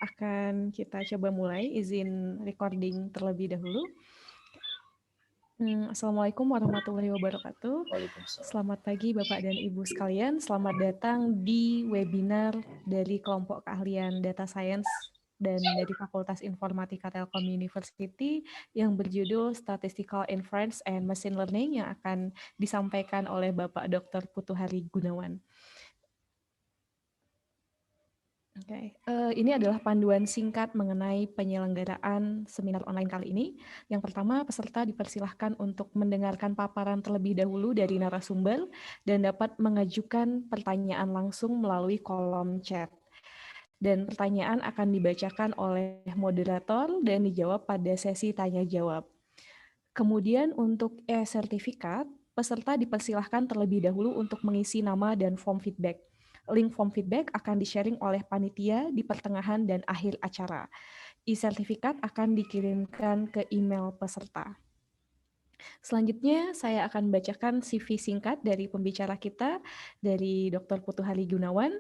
akan kita coba mulai, izin recording terlebih dahulu. Assalamualaikum warahmatullahi wabarakatuh. Waalaikumsalam. Selamat pagi Bapak dan Ibu sekalian. Selamat datang di webinar dari kelompok keahlian Data Science dan dari Fakultas Informatika Telkom University yang berjudul Statistical Inference and Machine Learning yang akan disampaikan oleh Bapak Dr. Putuhari Gunawan. Oke, ini adalah panduan singkat mengenai penyelenggaraan seminar online kali ini. Yang pertama, peserta dipersilahkan untuk mendengarkan paparan terlebih dahulu dari narasumber dan dapat mengajukan pertanyaan langsung melalui kolom chat. Dan pertanyaan akan dibacakan oleh moderator dan dijawab pada sesi tanya-jawab. Kemudian untuk e-sertifikat, peserta dipersilahkan terlebih dahulu untuk mengisi nama dan form feedback. Link form feedback akan di-sharing oleh panitia di pertengahan dan akhir acara. E-sertifikat akan dikirimkan ke email peserta. Selanjutnya, saya akan bacakan CV singkat dari pembicara kita, dari Dr. Putuhari Gunawan.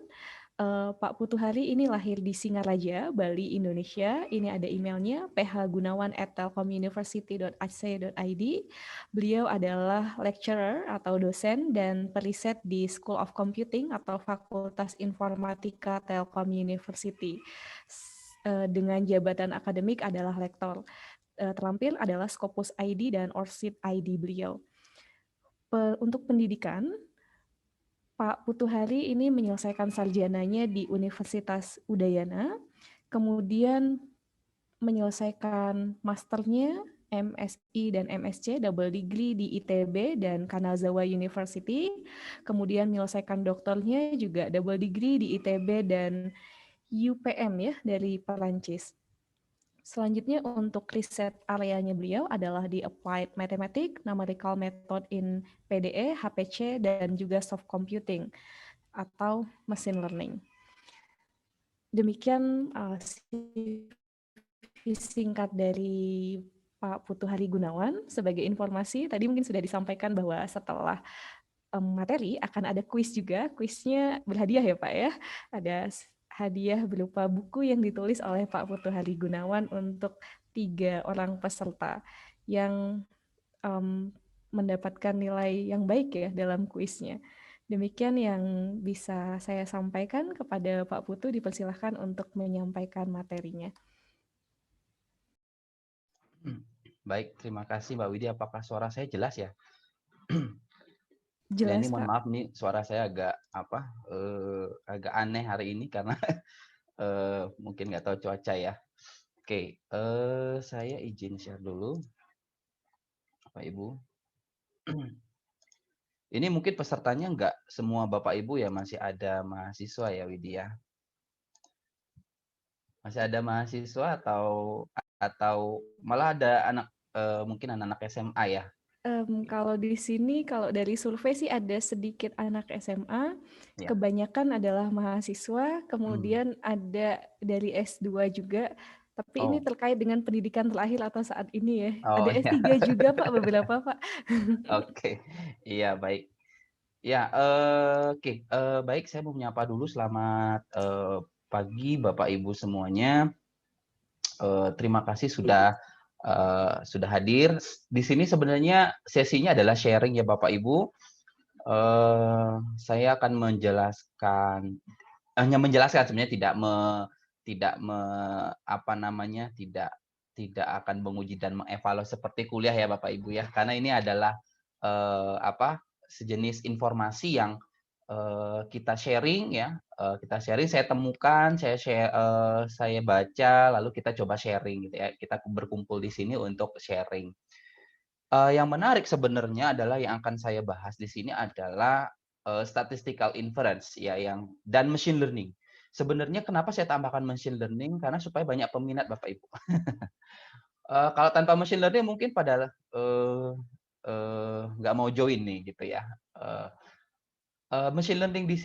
Pak Putuhari ini lahir di Singaraja, Bali, Indonesia. Ini ada emailnya, phgunawan@telkomuniversity.ac.id. Beliau adalah lecturer atau dosen dan periset di School of Computing atau Fakultas Informatika Telkom University. Dengan jabatan akademik adalah lektor. Terlampir adalah Scopus ID dan Orsid ID beliau. Untuk pendidikan, Pak Putuhari ini menyelesaikan sarjananya di Universitas Udayana, kemudian menyelesaikan masternya MSI dan MSc double degree di ITB dan Kanazawa University, kemudian menyelesaikan doktornya juga double degree di ITB dan UPM ya dari Perancis. Selanjutnya untuk riset areanya beliau adalah di Applied Mathematics, Numerical Method in PDE, HPC, dan juga Soft Computing atau Machine Learning. Demikian singkat dari Pak Putuhari Gunawan. Sebagai informasi, tadi mungkin sudah disampaikan bahwa setelah materi akan ada kuis juga. Kuisnya berhadiah ya Pak ya. Ada hadiah berupa buku yang ditulis oleh Pak Putuhari Gunawan untuk 3 orang peserta yang mendapatkan nilai yang baik ya dalam kuisnya. Demikian yang bisa saya sampaikan. Kepada Pak Putu dipersilahkan untuk menyampaikan materinya. Baik, terima kasih Mbak Widya. Apakah suara saya jelas ya? Ya ini Jelas mohon Pak. maaf nih suara saya agak aneh hari ini karena mungkin nggak tahu cuaca ya. Oke, saya izin share dulu, Bapak Ibu. Ini mungkin pesertanya nggak semua Bapak Ibu ya, masih ada mahasiswa ya Widya. Masih ada mahasiswa atau malah ada mungkin anak-anak SMA ya. Kalau di sini, kalau dari survei sih ada sedikit anak SMA, Ya. kebanyakan adalah mahasiswa, kemudian ada dari S2 juga, tapi ini Oh, terkait dengan pendidikan terakhir atau saat ini ya. oh Ada ya. S3 juga Pak, beberapa Pak. Oke, iya baik. Ya, oke, baik saya mau menyapa dulu selamat pagi Bapak Ibu semuanya. Terima kasih sudah hadir. Di sini sebenarnya sesinya adalah sharing ya Bapak Ibu. Saya akan hanya menjelaskan sebenarnya tidak akan menguji dan mengevaluasi seperti kuliah ya Bapak Ibu ya, karena ini adalah sejenis informasi yang kita sharing ya, saya temukan, saya baca, lalu kita coba sharing gitu ya, kita berkumpul di sini untuk sharing. Yang menarik sebenarnya adalah yang akan saya bahas di sini adalah statistical inference ya dan machine learning. Sebenarnya kenapa saya tambahkan machine learning, karena supaya banyak peminat Bapak Ibu. Kalau tanpa machine learning mungkin pada nggak mau join nih gitu ya. Eee machine learning di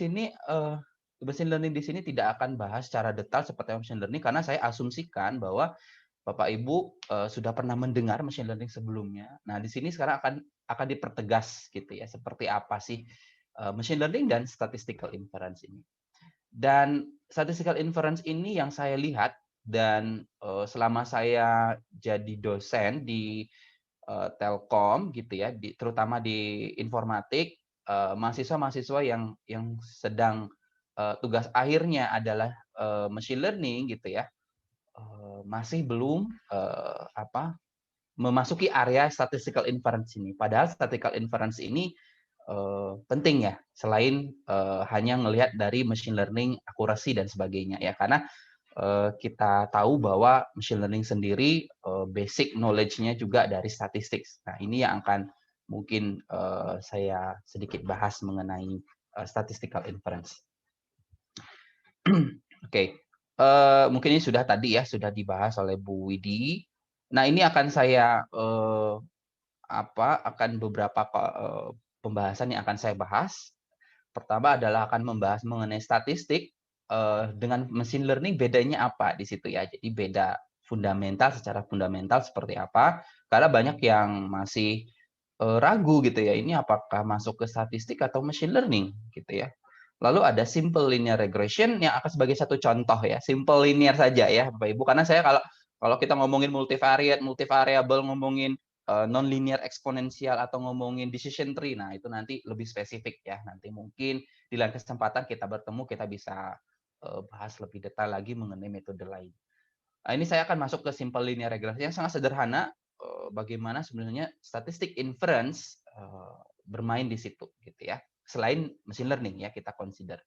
sini tidak akan bahas secara detail seperti machine learning, karena saya asumsikan bahwa Bapak Ibu sudah pernah mendengar machine learning sebelumnya. Nah, di sini sekarang akan dipertegas gitu ya, seperti apa sih machine learning dan statistical inference ini. Dan statistical inference ini yang saya lihat dan selama saya jadi dosen di Telkom gitu ya, terutama di informatik, mahasiswa-mahasiswa yang sedang tugas akhirnya adalah machine learning gitu ya, masih belum memasuki area statistical inference ini. Padahal statistical inference ini penting ya, selain hanya ngelihat dari machine learning akurasi dan sebagainya ya, karena kita tahu bahwa machine learning sendiri basic knowledge-nya juga dari statistik. Nah, ini yang akan mungkin saya sedikit bahas mengenai statistical inference. Oke, mungkin ini sudah tadi ya, sudah dibahas oleh Bu Widi. Nah, ini akan saya akan beberapa pembahasan yang akan saya bahas. Pertama adalah akan membahas mengenai statistik dengan machine learning, bedanya apa di situ ya. Jadi beda fundamental, secara fundamental seperti apa. Karena banyak yang masih ragu gitu ya, ini apakah masuk ke statistik atau machine learning gitu ya. Lalu ada simple linear regression yang akan sebagai satu contoh ya, simple linear saja ya Bapak Ibu. Karena saya kalau kita ngomongin multivariate, multivariable, ngomongin non-linear eksponensial atau ngomongin decision tree, nah itu nanti lebih spesifik ya. Nanti mungkin di lain kesempatan kita bertemu, kita bisa bahas lebih detail lagi mengenai metode lain. Nah, ini saya akan masuk ke simple linear regression yang sangat sederhana, bagaimana sebenarnya statistik inference bermain di situ gitu ya. Selain machine learning ya, kita consider.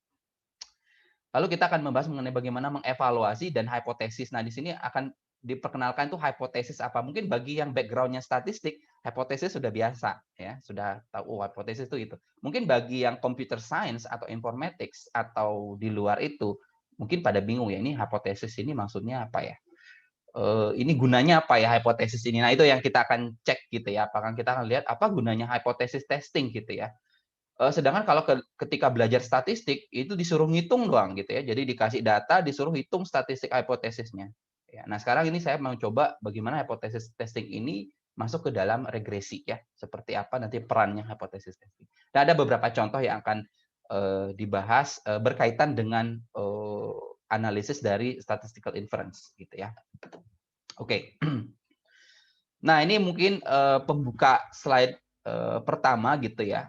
Lalu kita akan membahas mengenai bagaimana mengevaluasi dan hipotesis. Nah, di sini akan diperkenalkan itu hipotesis apa. Mungkin bagi yang background-nya statistik, hipotesis sudah biasa ya, sudah tahu hipotesis itu. Mungkin bagi yang computer science atau informatics atau di luar itu, mungkin pada bingung ya, ini hipotesis ini maksudnya apa ya? Ini gunanya apa ya hipotesis ini? Nah, itu yang kita akan cek gitu ya. Apakah kita akan lihat apa gunanya hipotesis testing gitu ya. Sedangkan kalau ketika belajar statistik itu disuruh ngitung doang gitu ya. Jadi dikasih data, disuruh hitung statistik hipotesisnya. Ya, nah sekarang ini saya mau coba bagaimana hipotesis testing ini masuk ke dalam regresi ya. Seperti apa nanti perannya hipotesis testing. Nah, ada beberapa contoh yang akan dibahas berkaitan dengan analisis dari statistical inference gitu ya. Oke. Nah, ini mungkin pembuka slide pertama gitu ya.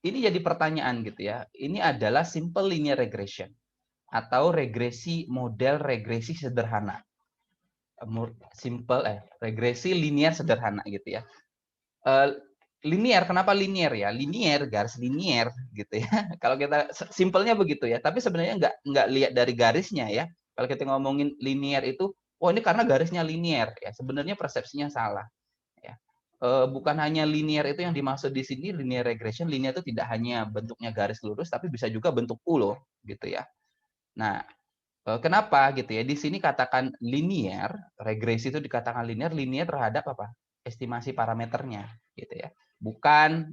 Ini jadi pertanyaan gitu ya. Ini adalah simple linear regression atau model regresi sederhana. Regresi linear sederhana gitu ya. Linear, kenapa linear ya? Linear, garis linear gitu ya. Kalau kita simpelnya begitu ya. Tapi sebenarnya nggak lihat dari garisnya ya. Kalau kita ngomongin linear itu, oh ini karena garisnya linear ya. Sebenarnya persepsinya salah. Ya. Bukan hanya linear itu yang dimaksud di sini, linear regression. Linear itu tidak hanya bentuknya garis lurus, tapi bisa juga bentuk U loh, gitu ya. Nah, kenapa gitu ya? Di sini katakan linear, regresi itu dikatakan linear, linear terhadap apa? Estimasi parameternya, gitu ya. Bukan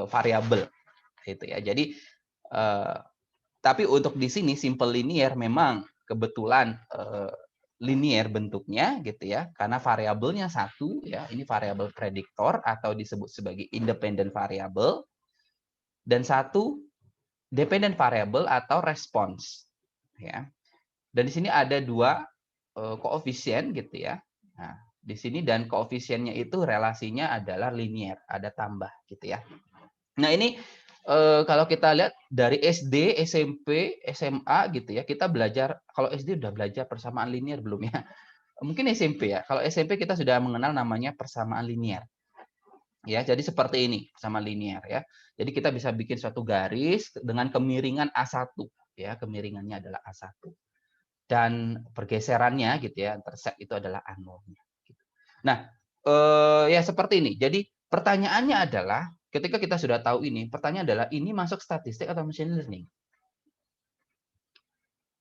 variabel, gitu ya. Jadi, tapi untuk di sini simple linear memang kebetulan linear bentuknya gitu ya, karena variabelnya satu ya, ini variabel prediktor atau disebut sebagai independent variable, dan satu dependent variable atau response ya. Dan di sini ada dua koefisien gitu ya. Nah, di sini dan koefisiennya itu relasinya adalah linear, ada tambah gitu ya. Nah, ini kalau kita lihat dari SD, SMP, SMA gitu ya, kita belajar, kalau SD udah belajar persamaan linear belum ya? Mungkin SMP ya. Kalau SMP kita sudah mengenal namanya persamaan linear. Ya, jadi seperti ini, persamaan linear ya. Jadi kita bisa bikin suatu garis dengan kemiringan A1 ya, kemiringannya adalah A1. Dan pergeserannya gitu ya, intercept itu adalah A0-nya gitu. Nah, ya seperti ini. Jadi pertanyaannya adalah ketika kita sudah tahu ini, pertanyaan adalah ini masuk statistik atau machine learning?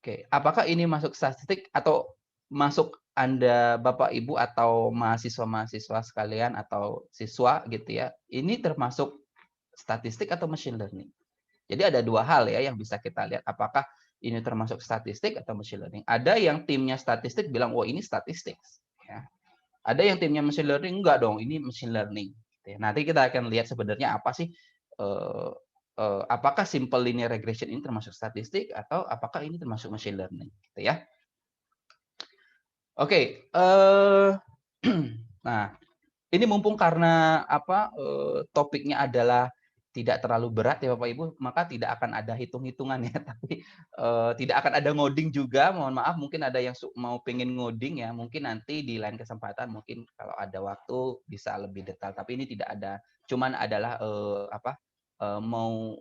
Oke, apakah ini masuk statistik atau masuk Anda, Bapak, Ibu, atau mahasiswa-mahasiswa sekalian atau siswa gitu ya, ini termasuk statistik atau machine learning? Jadi ada dua hal ya yang bisa kita lihat, apakah ini termasuk statistik atau machine learning. Ada yang timnya statistik bilang, oh ini statistik. Ya. Ada yang timnya machine learning, enggak dong, ini machine learning. Nanti kita akan lihat sebenarnya apa sih apakah simple linear regression ini termasuk statistik atau apakah ini termasuk machine learning gitu ya. Oke, nah, ini mumpung karena topiknya adalah tidak terlalu berat ya Bapak Ibu, maka tidak akan ada hitung-hitungan ya, tapi tidak akan ada ngoding juga. Mohon maaf, mungkin ada yang mau pengen ngoding ya, mungkin nanti di lain kesempatan mungkin kalau ada waktu bisa lebih detail. Tapi ini tidak ada, cuman adalah mau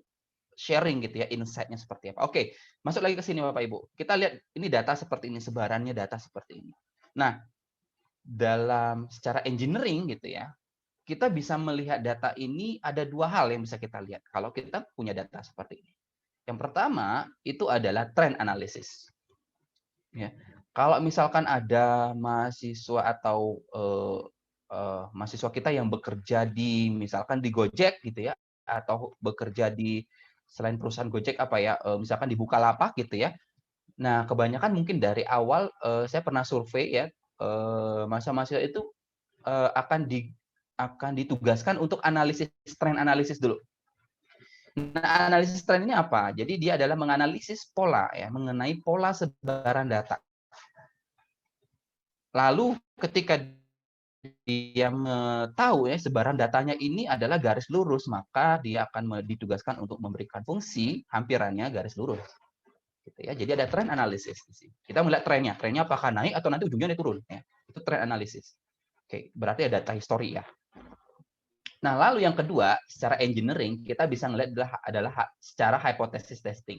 sharing gitu ya, insight-nya seperti apa. Oke, masuk lagi ke sini Bapak Ibu. Kita lihat ini data seperti ini, sebarannya data seperti ini. Nah, dalam secara engineering gitu ya, kita bisa melihat data ini ada dua hal yang bisa kita lihat kalau kita punya data seperti ini. Yang pertama itu adalah trend analysis. Ya. Kalau misalkan ada mahasiswa atau mahasiswa kita yang bekerja di misalkan di Gojek gitu ya, atau bekerja di selain perusahaan Gojek apa ya, misalkan di Bukalapak gitu ya. Nah, kebanyakan mungkin dari awal saya pernah survei ya, mahasiswa itu akan ditugaskan untuk analisis tren analisis dulu. Nah, analisis tren ini apa? Jadi dia adalah menganalisis pola ya, mengenai pola sebaran data. Lalu ketika dia tahu ya sebaran datanya ini adalah garis lurus, maka dia akan ditugaskan untuk memberikan fungsi hampirannya garis lurus. Gitu ya. Jadi ada trend analisis di sini. Kita melihat trennya. Trennya apakah naik atau nanti ujungnya turun ya. Itu trend analisis. Oke, berarti ada data histori ya. Nah, lalu yang kedua, secara engineering kita bisa melihat adalah secara hypothesis testing.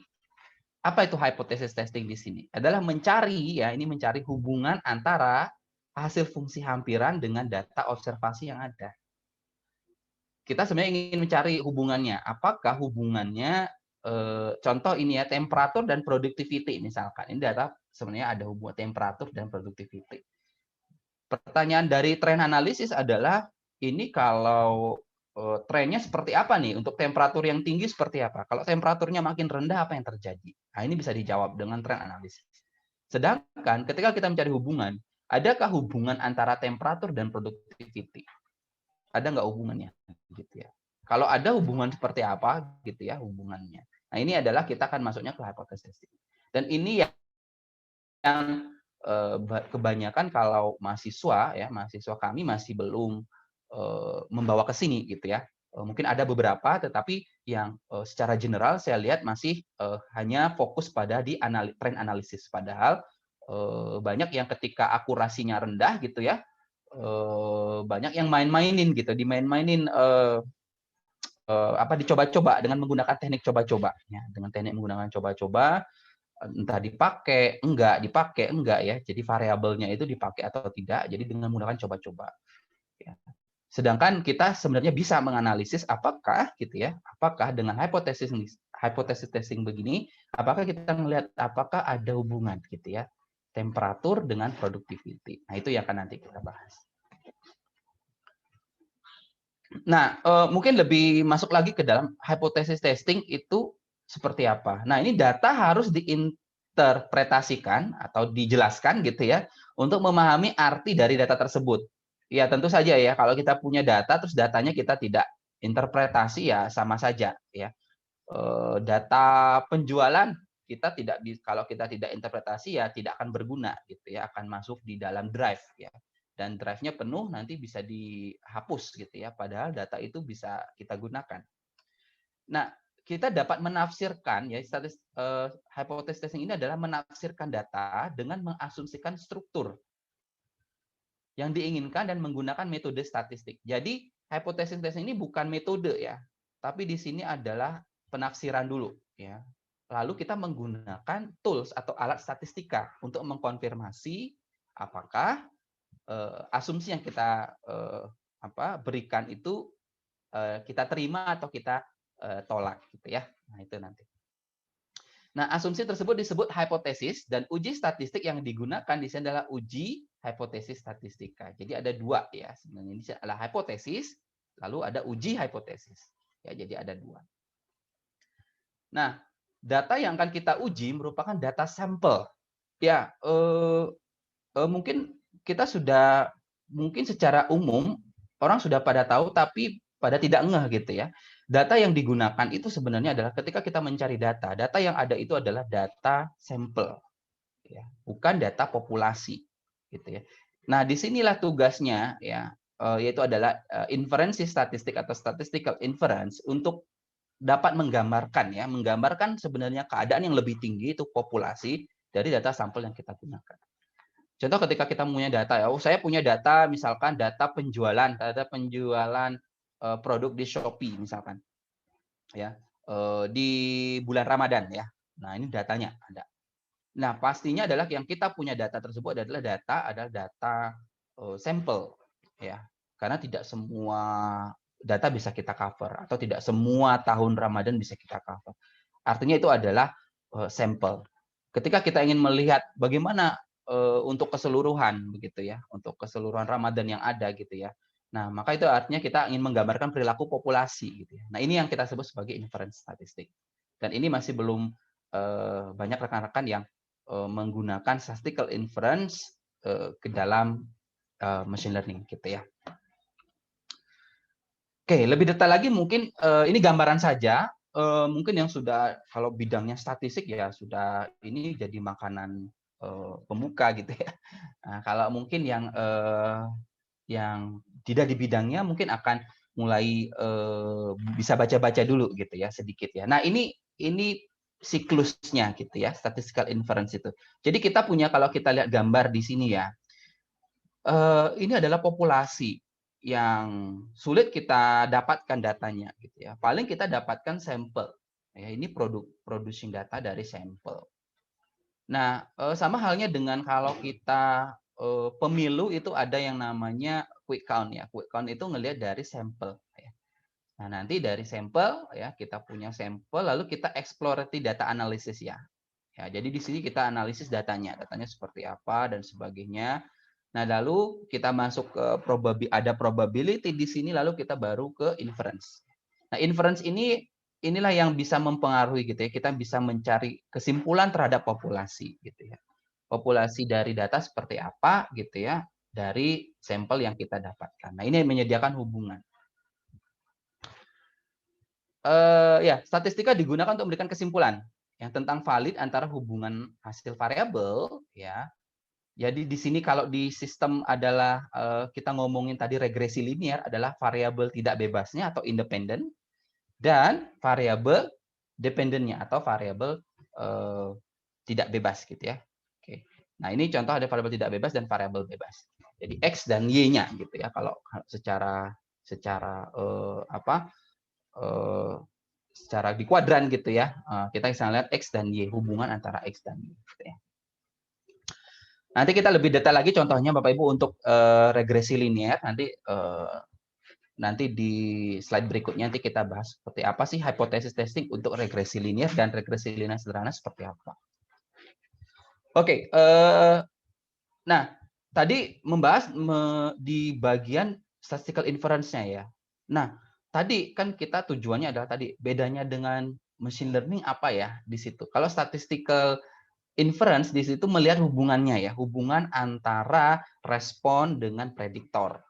Apa itu hypothesis testing di sini? Adalah mencari ya, ini mencari hubungan antara hasil fungsi hampiran dengan data observasi yang ada. Kita sebenarnya ingin mencari hubungannya. Apakah hubungannya contoh ini ya, temperatur dan productivity misalkan. Ini data sebenarnya ada hubungan temperatur dan productivity. Pertanyaan dari trend analisis adalah ini kalau trennya seperti apa nih? Untuk temperatur yang tinggi seperti apa? Kalau temperaturnya makin rendah, apa yang terjadi? Nah, ini bisa dijawab dengan trend analisis. Sedangkan ketika kita mencari hubungan, adakah hubungan antara temperatur dan productivity? Ada nggak hubungannya? Gitu ya. Kalau ada hubungan seperti apa, gitu ya hubungannya. Nah, ini adalah kita akan masuknya ke hypothesis. Dan ini yang kebanyakan kalau mahasiswa kami masih belum membawa ke sini gitu ya. Mungkin ada beberapa, tetapi yang secara general saya lihat masih hanya fokus pada di trend analisis. Padahal banyak yang ketika akurasinya rendah gitu ya, banyak yang main-mainin gitu, dimain-mainin dicoba-coba dengan menggunakan teknik coba-coba. Ya, dengan teknik menggunakan coba-coba, entah dipakai enggak ya. Jadi variabelnya itu dipakai atau tidak. Jadi dengan menggunakan coba-coba. Ya. Sedangkan kita sebenarnya bisa menganalisis apakah gitu ya, apakah dengan hipotesis testing begini, apakah kita melihat apakah ada hubungan gitu ya, temperatur dengan productivity. Nah, itu yang akan nanti kita bahas. Nah, mungkin lebih masuk lagi ke dalam hipotesis testing itu seperti apa. Nah, ini data harus diinterpretasikan atau dijelaskan gitu ya, untuk memahami arti dari data tersebut. Ya, tentu saja ya, kalau kita punya data, terus datanya kita tidak interpretasi, ya sama saja. Ya. Data penjualan, kalau kita tidak interpretasi, ya tidak akan berguna. Gitu ya, akan masuk di dalam drive. Ya. Dan drive-nya penuh, nanti bisa dihapus gitu ya. Padahal data itu bisa kita gunakan. Nah, kita dapat menafsirkan ya, hypothesis testing ini adalah menafsirkan data dengan mengasumsikan struktur yang diinginkan dan menggunakan metode statistik. Jadi, hypothesis testing ini bukan metode ya, tapi di sini adalah penafsiran dulu ya. Lalu kita menggunakan tools atau alat statistika untuk mengkonfirmasi apakah asumsi yang kita berikan itu kita terima atau kita tolak gitu ya. Nah, itu nanti. Nah, asumsi tersebut disebut hipotesis dan uji statistik yang digunakan di sini adalah uji hipotesis statistika. Jadi ada dua ya, sebenarnya ini adalah hipotesis, lalu ada uji hipotesis. Ya, jadi ada dua. Nah, data yang akan kita uji merupakan data sampel. Ya, mungkin kita mungkin secara umum orang sudah pada tahu tapi pada tidak ngeh gitu ya. Data yang digunakan itu sebenarnya adalah ketika kita mencari data yang ada itu adalah data sampel, ya, bukan data populasi. gitu ya. Nah, disinilah tugasnya ya, yaitu adalah inferensi statistik atau statistical inference untuk dapat menggambarkan sebenarnya keadaan yang lebih tinggi itu populasi dari data sampel yang kita gunakan. Contoh ketika kita punya data ya, saya punya data misalkan data penjualan produk di Shopee misalkan, ya di bulan Ramadan ya. Nah ini datanya ada. Nah pastinya adalah yang kita punya data tersebut adalah data sampel ya, karena tidak semua data bisa kita cover atau tidak semua tahun Ramadan bisa kita cover. Artinya itu adalah sampel. Ketika kita ingin melihat bagaimana untuk keseluruhan begitu ya, untuk keseluruhan Ramadan yang ada gitu ya. Nah, maka itu artinya kita ingin menggambarkan perilaku populasi gitu ya. Nah, ini yang kita sebut sebagai inference statistik. Dan ini masih belum banyak rekan-rekan yang menggunakan statistical inference ke dalam machine learning gitu ya. Oke, lebih detail lagi mungkin ini gambaran saja. Mungkin yang sudah kalau bidangnya statistik ya sudah ini jadi makanan pemuka gitu ya. Nah, kalau mungkin yang tidak di bidangnya mungkin akan mulai bisa baca-baca dulu gitu ya sedikit ya. Nah ini siklusnya gitu ya, statistical inference itu. Jadi kita punya kalau kita lihat gambar di sini ya, ini adalah populasi yang sulit kita dapatkan datanya gitu ya. Paling kita dapatkan sampel. Ya, ini producing data dari sampel. Nah, sama halnya dengan kalau kita pemilu itu ada yang namanya quick count ya. Quick count itu ngelihat dari sampel ya. Nah, nanti dari sampel ya kita punya sampel lalu kita exploratory data analysis ya. Ya, jadi di sini kita analisis datanya seperti apa dan sebagainya. Nah, lalu kita masuk ke ada probability di sini, lalu kita baru ke inference. Nah, inference inilah yang bisa mempengaruhi gitu ya. Kita bisa mencari kesimpulan terhadap populasi gitu ya. Populasi dari data seperti apa gitu ya, dari sampel yang kita dapatkan. Nah, ini menyediakan hubungan. Ya, statistika digunakan untuk memberikan kesimpulan yang tentang valid antara hubungan hasil variabel ya. Jadi di sini kalau di sistem adalah kita ngomongin tadi regresi linear adalah variabel tidak bebasnya atau independen dan variabel dependennya atau variabel tidak bebas gitu ya. Oke. Nah, ini contoh ada variabel tidak bebas dan variabel bebas. Jadi x dan y-nya gitu ya kalau secara secara di kuadran gitu ya. Kita bisa lihat x dan y, hubungan antara x dan y gitu ya. Nanti kita lebih detail lagi contohnya Bapak Ibu untuk regresi linear nanti di slide berikutnya nanti kita bahas seperti apa sih hipotesis testing untuk regresi linear dan regresi linear sederhana seperti apa. Oke, nah tadi membahas di bagian statistical inference-nya ya. Nah, tadi kan kita tujuannya adalah tadi bedanya dengan machine learning apa ya di situ. Kalau statistical inference di situ melihat hubungannya ya, hubungan antara respon dengan prediktor.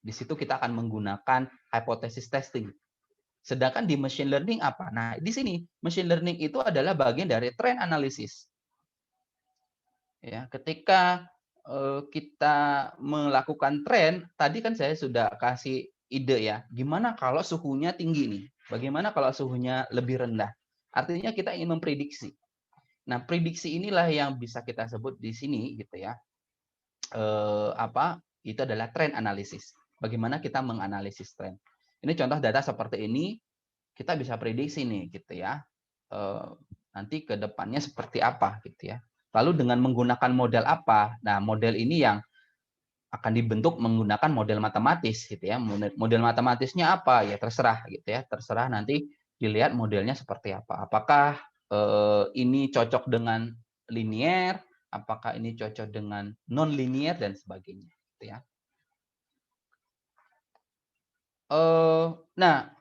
Di situ kita akan menggunakan hypothesis testing. Sedangkan di machine learning apa? Nah, di sini machine learning itu adalah bagian dari trend analysis. Ya, ketika kita melakukan tren, tadi kan saya sudah kasih ide ya, gimana kalau suhunya tinggi nih? Bagaimana kalau suhunya lebih rendah? Artinya kita ingin memprediksi. Nah, prediksi inilah yang bisa kita sebut di sini gitu ya. Itu adalah trend analysis. Bagaimana kita menganalisis tren. Ini contoh data seperti ini kita bisa prediksi nih gitu ya. Nanti ke depannya seperti apa gitu ya. Lalu dengan menggunakan model apa? Nah, model ini yang akan dibentuk menggunakan model matematis gitu ya. Model matematisnya apa? Ya terserah gitu ya. Terserah nanti dilihat modelnya seperti apa. Apakah ini cocok dengan linear, apakah ini cocok dengan non linear dan sebagainya gitu ya. Nah,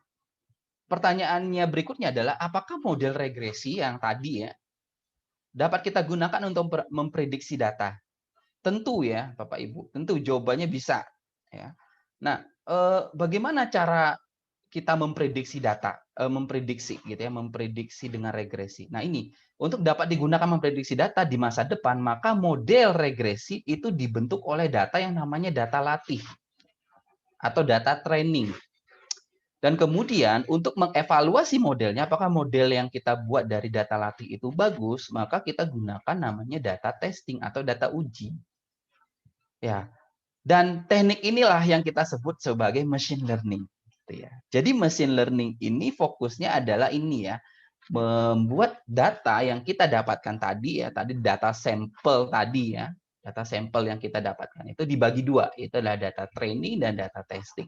pertanyaannya berikutnya adalah apakah model regresi yang tadi ya dapat kita gunakan untuk memprediksi data? Tentu ya, Bapak Ibu. Tentu jawabannya bisa ya. Nah, bagaimana cara kita memprediksi data? memprediksi gitu ya, memprediksi dengan regresi. Nah, ini untuk dapat digunakan memprediksi data di masa depan, maka model regresi itu dibentuk oleh data yang namanya data latih atau data training. Dan kemudian untuk mengevaluasi modelnya, apakah model yang kita buat dari data latih itu bagus, maka kita gunakan namanya data testing atau data uji. Ya, dan teknik inilah yang kita sebut sebagai machine learning. Gitu ya. Jadi machine learning ini fokusnya adalah ini ya, membuat data yang kita dapatkan tadi ya, tadi data sampel tadi ya, data sampel yang kita dapatkan itu dibagi dua, itu adalah data training dan data testing.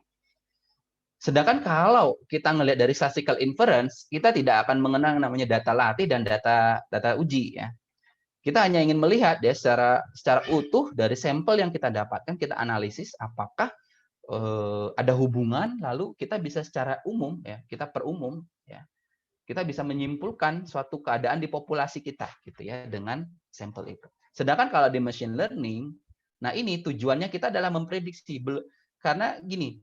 Sedangkan kalau kita ngelihat dari statistical inference, kita tidak akan mengenal namanya data latih dan data uji ya. Kita hanya ingin melihat ya secara utuh dari sampel yang kita dapatkan, kita analisis apakah ada hubungan, lalu kita bisa secara umum ya, kita perumum ya. Kita bisa menyimpulkan suatu keadaan di populasi kita gitu ya dengan sampel itu. Sedangkan kalau di machine learning, nah ini tujuannya kita adalah memprediksi, karena gini,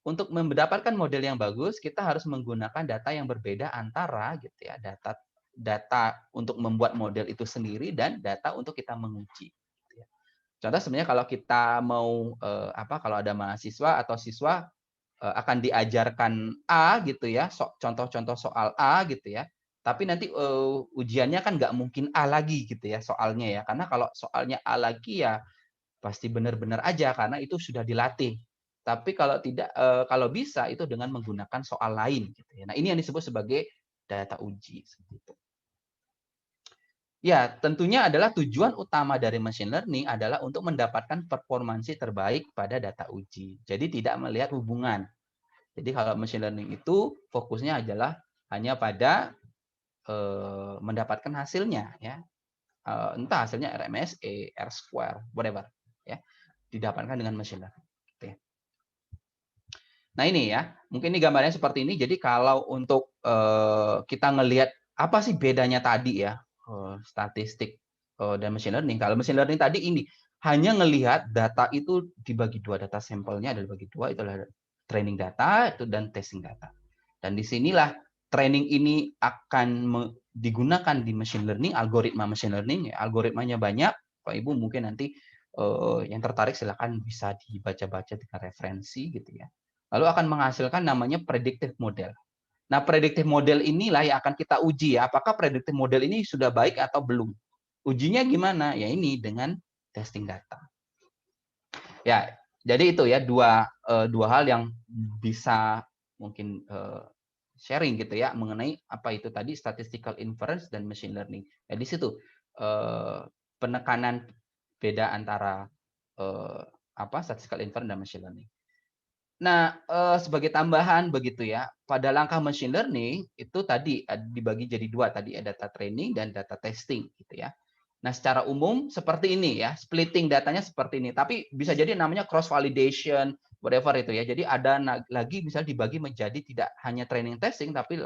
untuk mendapatkan model yang bagus, kita harus menggunakan data yang berbeda antara gitu ya, data untuk membuat model itu sendiri dan data untuk kita menguji. Gitu ya. Contoh sebenarnya kalau kita mau kalau ada mahasiswa atau siswa akan diajarkan A gitu ya, contoh-contoh soal A gitu ya. Tapi nanti ujiannya kan nggak mungkin A lagi gitu ya soalnya ya. Karena kalau soalnya A lagi ya pasti benar-benar aja karena itu sudah dilatih. Tapi kalau tidak, kalau bisa itu dengan menggunakan soal lain gitu ya. Nah, ini yang disebut sebagai data uji seperti itu. Ya, tentunya adalah tujuan utama dari machine learning adalah untuk mendapatkan performansi terbaik pada data uji. Jadi tidak melihat hubungan. Jadi kalau machine learning itu fokusnya adalah hanya pada mendapatkan hasilnya ya. Entah hasilnya RMSE, R-square, whatever ya. Didapatkan dengan machine learning. Gitu ya. Nah ini ya, mungkin ini gambarnya seperti ini. Jadi kalau untuk kita ngelihat apa sih bedanya tadi ya, statistik dan machine learning. Kalau machine learning tadi ini hanya ngelihat data itu dibagi dua, data sampelnya ada dibagi dua, itu adalah training data itu dan testing data. Dan disinilah training ini akan digunakan di machine learning, algoritma machine learning. Ya, algoritmanya banyak, Pak Ibu mungkin nanti yang tertarik silakan bisa dibaca-baca dengan referensi gitu ya. Lalu akan menghasilkan namanya predictive model. Nah, predictive model inilah yang akan kita uji ya, apakah predictive model ini sudah baik atau belum. Ujinya gimana? Ya ini dengan testing data. Ya, jadi itu ya dua hal yang bisa mungkin sharing gitu ya mengenai apa itu tadi statistical inference dan machine learning. Ya di situ penekanan beda antara statistical inference dan machine learning. Nah, sebagai tambahan begitu ya, pada langkah machine learning itu tadi dibagi jadi dua tadi, ada data training dan data testing gitu ya. Nah, secara umum seperti ini ya, splitting datanya seperti ini. Tapi bisa jadi namanya cross validation, whatever itu ya. Jadi ada lagi misalnya dibagi menjadi tidak hanya training testing tapi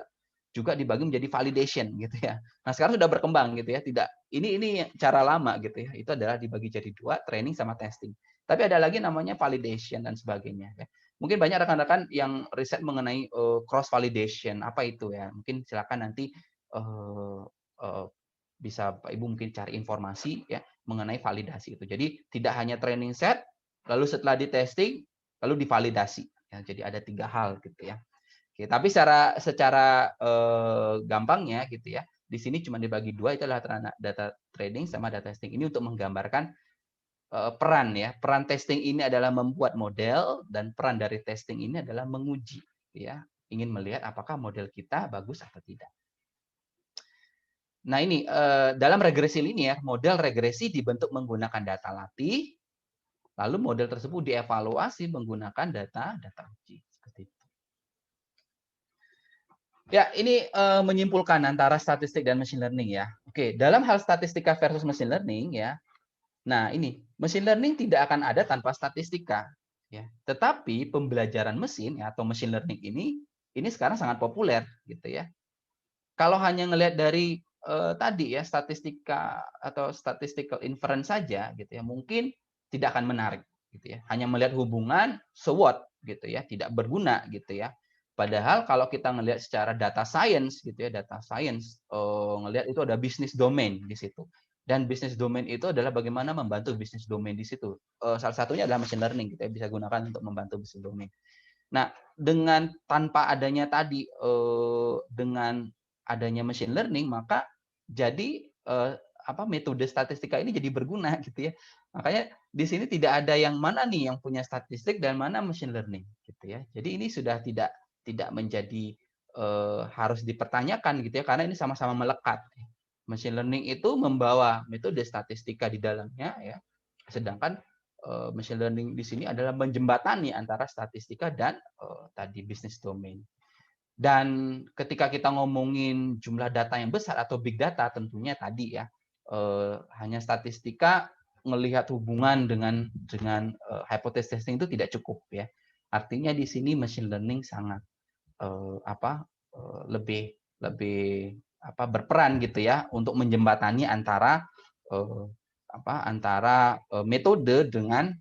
juga dibagi menjadi validation gitu ya. Nah, sekarang sudah berkembang gitu ya. Tidak ini cara lama gitu ya. Itu adalah dibagi jadi dua, training sama testing. Tapi ada lagi namanya validation dan sebagainya ya. Mungkin banyak rekan-rekan yang riset mengenai cross validation, apa itu ya? Mungkin silakan nanti bisa Pak Ibu mungkin cari informasi ya mengenai validasi itu. Jadi tidak hanya training set, lalu setelah di testing, lalu divalidasi. Ya, jadi ada 3 hal gitu ya. Oke, tapi secara gampangnya gitu ya, di sini cuma dibagi dua, itu adalah data training sama data testing. Ini untuk menggambarkan peran ya. Peran testing ini adalah membuat model dan peran dari testing ini adalah menguji ya. Ingin melihat apakah model kita bagus atau tidak. Nah ini dalam regresi linier, model regresi dibentuk menggunakan data latih, lalu model tersebut dievaluasi menggunakan data uji. Seperti itu. Ya, ini menyimpulkan antara statistik dan machine learning ya. Oke, dalam hal statistika versus machine learning ya. Nah, ini machine learning tidak akan ada tanpa statistika ya. Tetapi pembelajaran mesin ya, atau machine learning ini sekarang sangat populer gitu ya. Kalau hanya ngelihat dari tadi ya statistika atau statistical inference saja gitu ya, mungkin tidak akan menarik gitu ya. Hanya melihat hubungan, so what gitu ya, tidak berguna gitu ya. Padahal kalau kita ngelihat secara data science gitu ya, data science ngelihat itu ada bisnis domain di situ. Dan bisnis domain itu adalah bagaimana membantu bisnis domain di situ. Salah satunya adalah machine learning gitu ya, bisa gunakan untuk membantu bisnis domain. Nah, dengan tanpa adanya tadi dengan adanya machine learning, maka jadi metode statistika ini jadi berguna gitu ya. Makanya di sini tidak ada yang mana nih yang punya statistik dan mana machine learning gitu ya. Jadi ini sudah tidak menjadi harus dipertanyakan gitu ya, karena ini sama-sama melekat. Machine learning itu membawa metode statistika di dalamnya ya. Sedangkan machine learning di sini adalah menjembatani antara statistika dan tadi bisnis domain. Dan ketika kita ngomongin jumlah data yang besar atau big data, tentunya tadi ya hanya statistika melihat hubungan dengan hypothesis testing itu tidak cukup ya. Artinya di sini machine learning sangat lebih berperan gitu ya untuk menjembatani antara metode dengan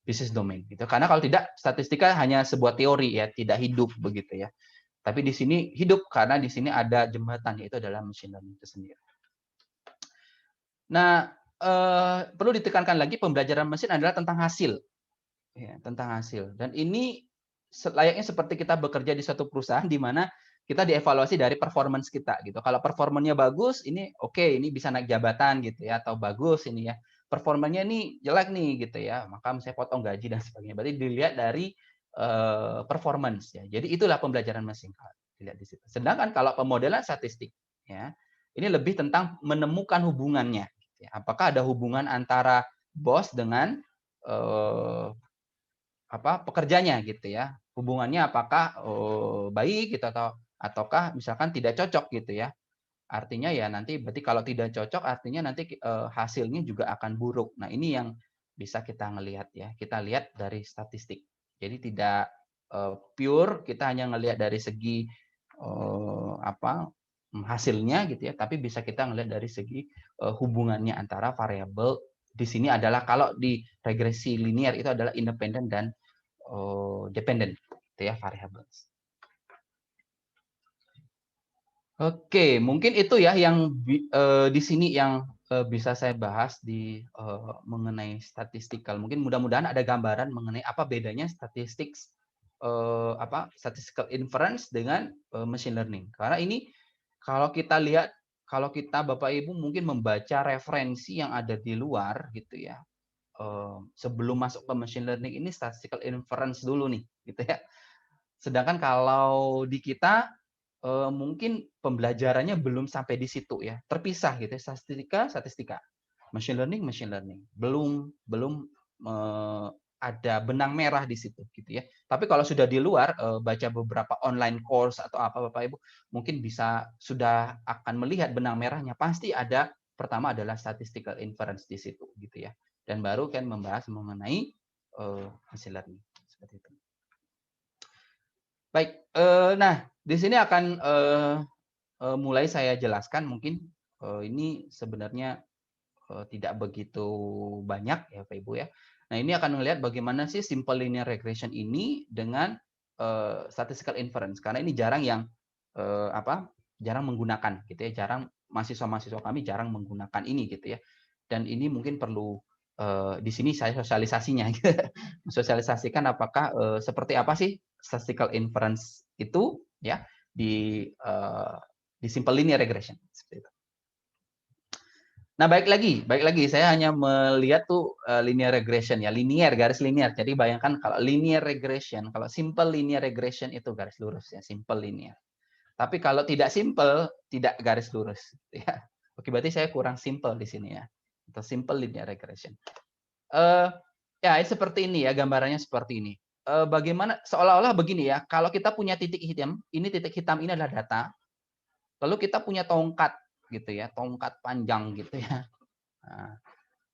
bisnis domain gitu. Karena kalau tidak statistika hanya sebuah teori ya, tidak hidup begitu ya. Tapi di sini hidup karena di sini ada jembatan, yaitu adalah machine learning itu sendiri. Nah, perlu ditekankan lagi pembelajaran mesin adalah tentang hasil. Ya, tentang hasil. Dan ini layaknya seperti kita bekerja di suatu perusahaan di mana kita dievaluasi dari performance kita gitu. Kalau performanya bagus, ini oke, ini bisa naik jabatan gitu ya, atau bagus ini ya. Performanya ini jelek nih gitu ya, maka misalnya potong gaji dan sebagainya. Berarti dilihat dari performance ya. Jadi itulah pembelajaran mesin dilihat di situ. Sedangkan kalau pemodelan statistik ya, ini lebih tentang menemukan hubungannya. Ya. Apakah ada hubungan antara bos dengan pekerjanya gitu ya, hubungannya apakah baik gitu ataukah misalkan tidak cocok gitu ya, artinya ya nanti berarti kalau tidak cocok artinya nanti hasilnya juga akan buruk. Nah ini yang bisa kita ngelihat ya, kita lihat dari statistik. Jadi tidak pure kita hanya ngelihat dari segi hasilnya gitu ya, tapi bisa kita ngelihat dari segi hubungannya antara variabel. Di sini adalah kalau di regresi linear itu adalah independen dan dependent itu ya variables. Oke, mungkin itu ya yang di sini yang bisa saya bahas di mengenai statistikal. Mungkin mudah-mudahan ada gambaran mengenai apa bedanya statistical inference dengan machine learning. Karena ini kalau kita lihat, kalau kita Bapak Ibu mungkin membaca referensi yang ada di luar gitu ya. Sebelum masuk ke machine learning ini statistical inference dulu nih, gitu ya. Sedangkan kalau di kita mungkin pembelajarannya belum sampai di situ ya, terpisah gitu ya, statistika, machine learning, belum ada benang merah di situ gitu ya. Tapi kalau sudah di luar baca beberapa online course atau apa Bapak Ibu mungkin sudah akan melihat benang merahnya, pasti ada pertama adalah statistical inference di situ gitu ya. Dan baru kan membahas mengenai machine learning seperti itu. Baik, nah di sini akan mulai saya jelaskan mungkin ini sebenarnya tidak begitu banyak ya Pak Ibu ya. Nah ini akan melihat bagaimana sih simple linear regression ini dengan statistical inference karena ini jarang yang jarang menggunakan gitu ya, jarang mahasiswa-mahasiswa kami jarang menggunakan ini gitu ya. Dan ini mungkin perlu di sini saya sosialisasinya, sosialisasikan apakah seperti apa sih statistical inference itu ya di simple linear regression seperti itu. Nah, baik lagi saya hanya melihat tuh linear regression ya, linear garis linear. Jadi bayangkan kalau linear regression, kalau simple linear regression itu garis lurus ya, simple linear. Tapi kalau tidak simple, tidak garis lurus ya. Oke, berarti saya kurang simple di sini ya. Atau simple linear regression. Ya seperti ini ya, gambarannya seperti ini. Bagaimana seolah-olah begini ya, kalau kita punya titik hitam, ini titik hitam ini adalah data. Lalu kita punya tongkat gitu ya, tongkat panjang gitu ya.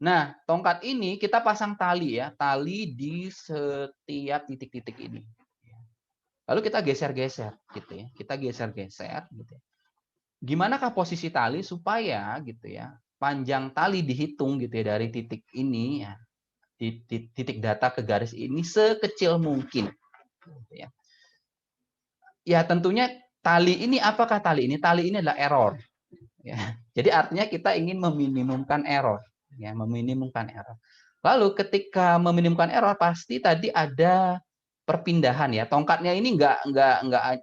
Nah, tongkat ini kita pasang tali ya, tali di setiap titik-titik ini. Lalu kita geser-geser gitu ya. Kita geser-geser gitu ya. Gimanakah posisi tali supaya gitu ya, panjang tali dihitung gitu ya dari titik ini ya, titik data ke garis ini sekecil mungkin gitu ya. Ya tentunya tali ini, apakah tali ini? Tali ini adalah error. Ya. Jadi artinya kita ingin meminimumkan error. Ya, meminimumkan error. Lalu ketika meminimumkan error, pasti tadi ada perpindahan ya. Tongkatnya ini nggak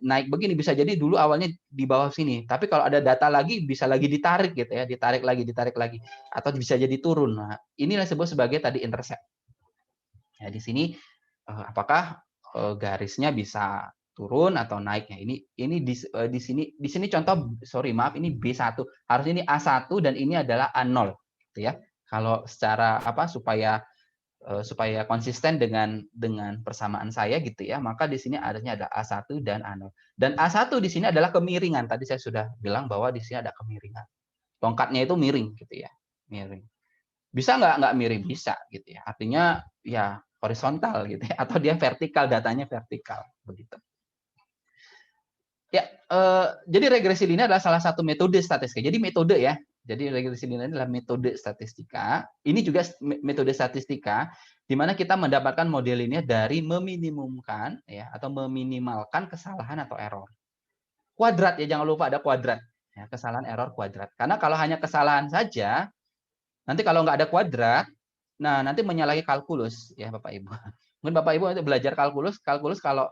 naik begini, bisa jadi dulu awalnya di bawah sini. Tapi kalau ada data lagi, bisa lagi ditarik gitu ya, ditarik lagi, atau bisa jadi turun. Nah, inilah disebut sebagai tadi intercept. Ya, di sini apakah garisnya bisa turun atau naiknya? Ini di sini contoh, sorry maaf, ini B1. Harusnya ini A1 dan ini adalah A0 gitu ya. Kalau secara apa supaya konsisten dengan persamaan saya gitu ya, maka di sini harusnya ada A1 dan A0. Dan A1 di sini adalah kemiringan. Tadi saya sudah bilang bahwa di sini ada kemiringan. Tongkatnya itu miring gitu ya. Miring. Bisa nggak miring? Bisa gitu ya. Artinya ya horizontal gitu ya, atau dia vertikal, datanya vertikal begitu. Ya, jadi regresi linear adalah salah satu metode statistika. Jadi metode ya. Jadi regresi linear adalah metode statistika. Ini juga metode statistika di mana kita mendapatkan model linear dari meminimumkan ya atau meminimalkan kesalahan atau error. Kuadrat ya, jangan lupa ada kuadrat. Ya, kesalahan error kuadrat. Karena kalau hanya kesalahan saja, nanti kalau nggak ada kuadrat, nah nanti menyalahi kalkulus ya Bapak Ibu. Mungkin Bapak Ibu nanti belajar kalkulus kalau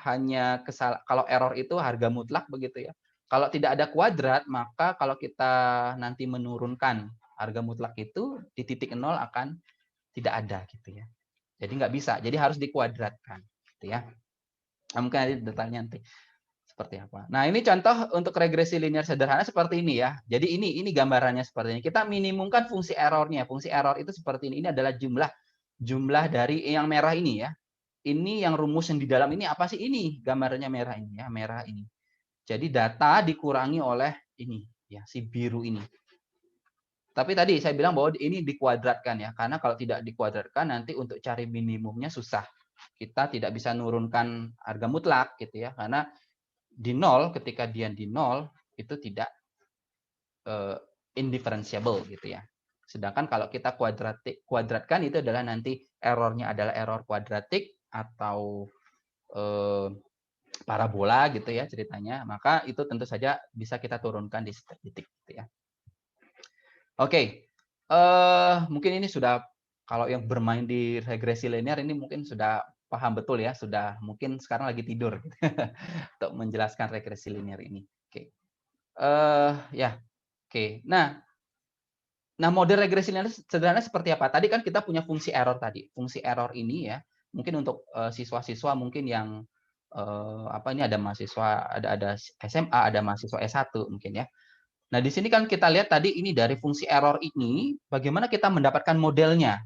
hanya kalau error itu harga mutlak begitu ya. Kalau tidak ada kuadrat, maka kalau kita nanti menurunkan harga mutlak itu di titik nol akan tidak ada gitu ya. Jadi nggak bisa. Jadi harus dikuadratkan gitu ya. Nah, mungkin nanti detailnya nanti seperti apa. Nah, ini contoh untuk regresi linear sederhana seperti ini ya. Jadi ini gambarannya seperti ini. Kita minimumkan fungsi errornya. Fungsi error itu seperti ini. Ini adalah jumlah dari yang merah ini ya. Ini yang rumus yang di dalam ini apa sih? Ini gambarnya merah ini ya, merah ini. Jadi data dikurangi oleh ini ya, si biru ini. Tapi tadi saya bilang bahwa ini dikuadratkan ya, karena kalau tidak dikuadratkan nanti untuk cari minimumnya susah. Kita tidak bisa nurunkan harga mutlak gitu ya, karena di nol, ketika dia di nol itu tidak indifferentiable gitu ya. Sedangkan kalau kita kuadratkan itu adalah nanti errornya adalah error kuadratik atau parabola gitu ya ceritanya, maka itu tentu saja bisa kita turunkan di setiap titik gitu ya. Oke, mungkin ini sudah, kalau yang bermain di regresi linear ini mungkin sudah paham betul ya, sudah mungkin sekarang lagi tidur gitu, untuk menjelaskan regresi linear ini. Oke, ya, oke. Nah, model regresi linear sederhana seperti apa? Tadi kan kita punya fungsi error tadi. Fungsi error ini ya, mungkin untuk siswa-siswa mungkin yang apa ini ada mahasiswa, ada SMA, ada mahasiswa S1 mungkin ya. Nah, di sini kan kita lihat tadi ini dari fungsi error ini, bagaimana kita mendapatkan modelnya.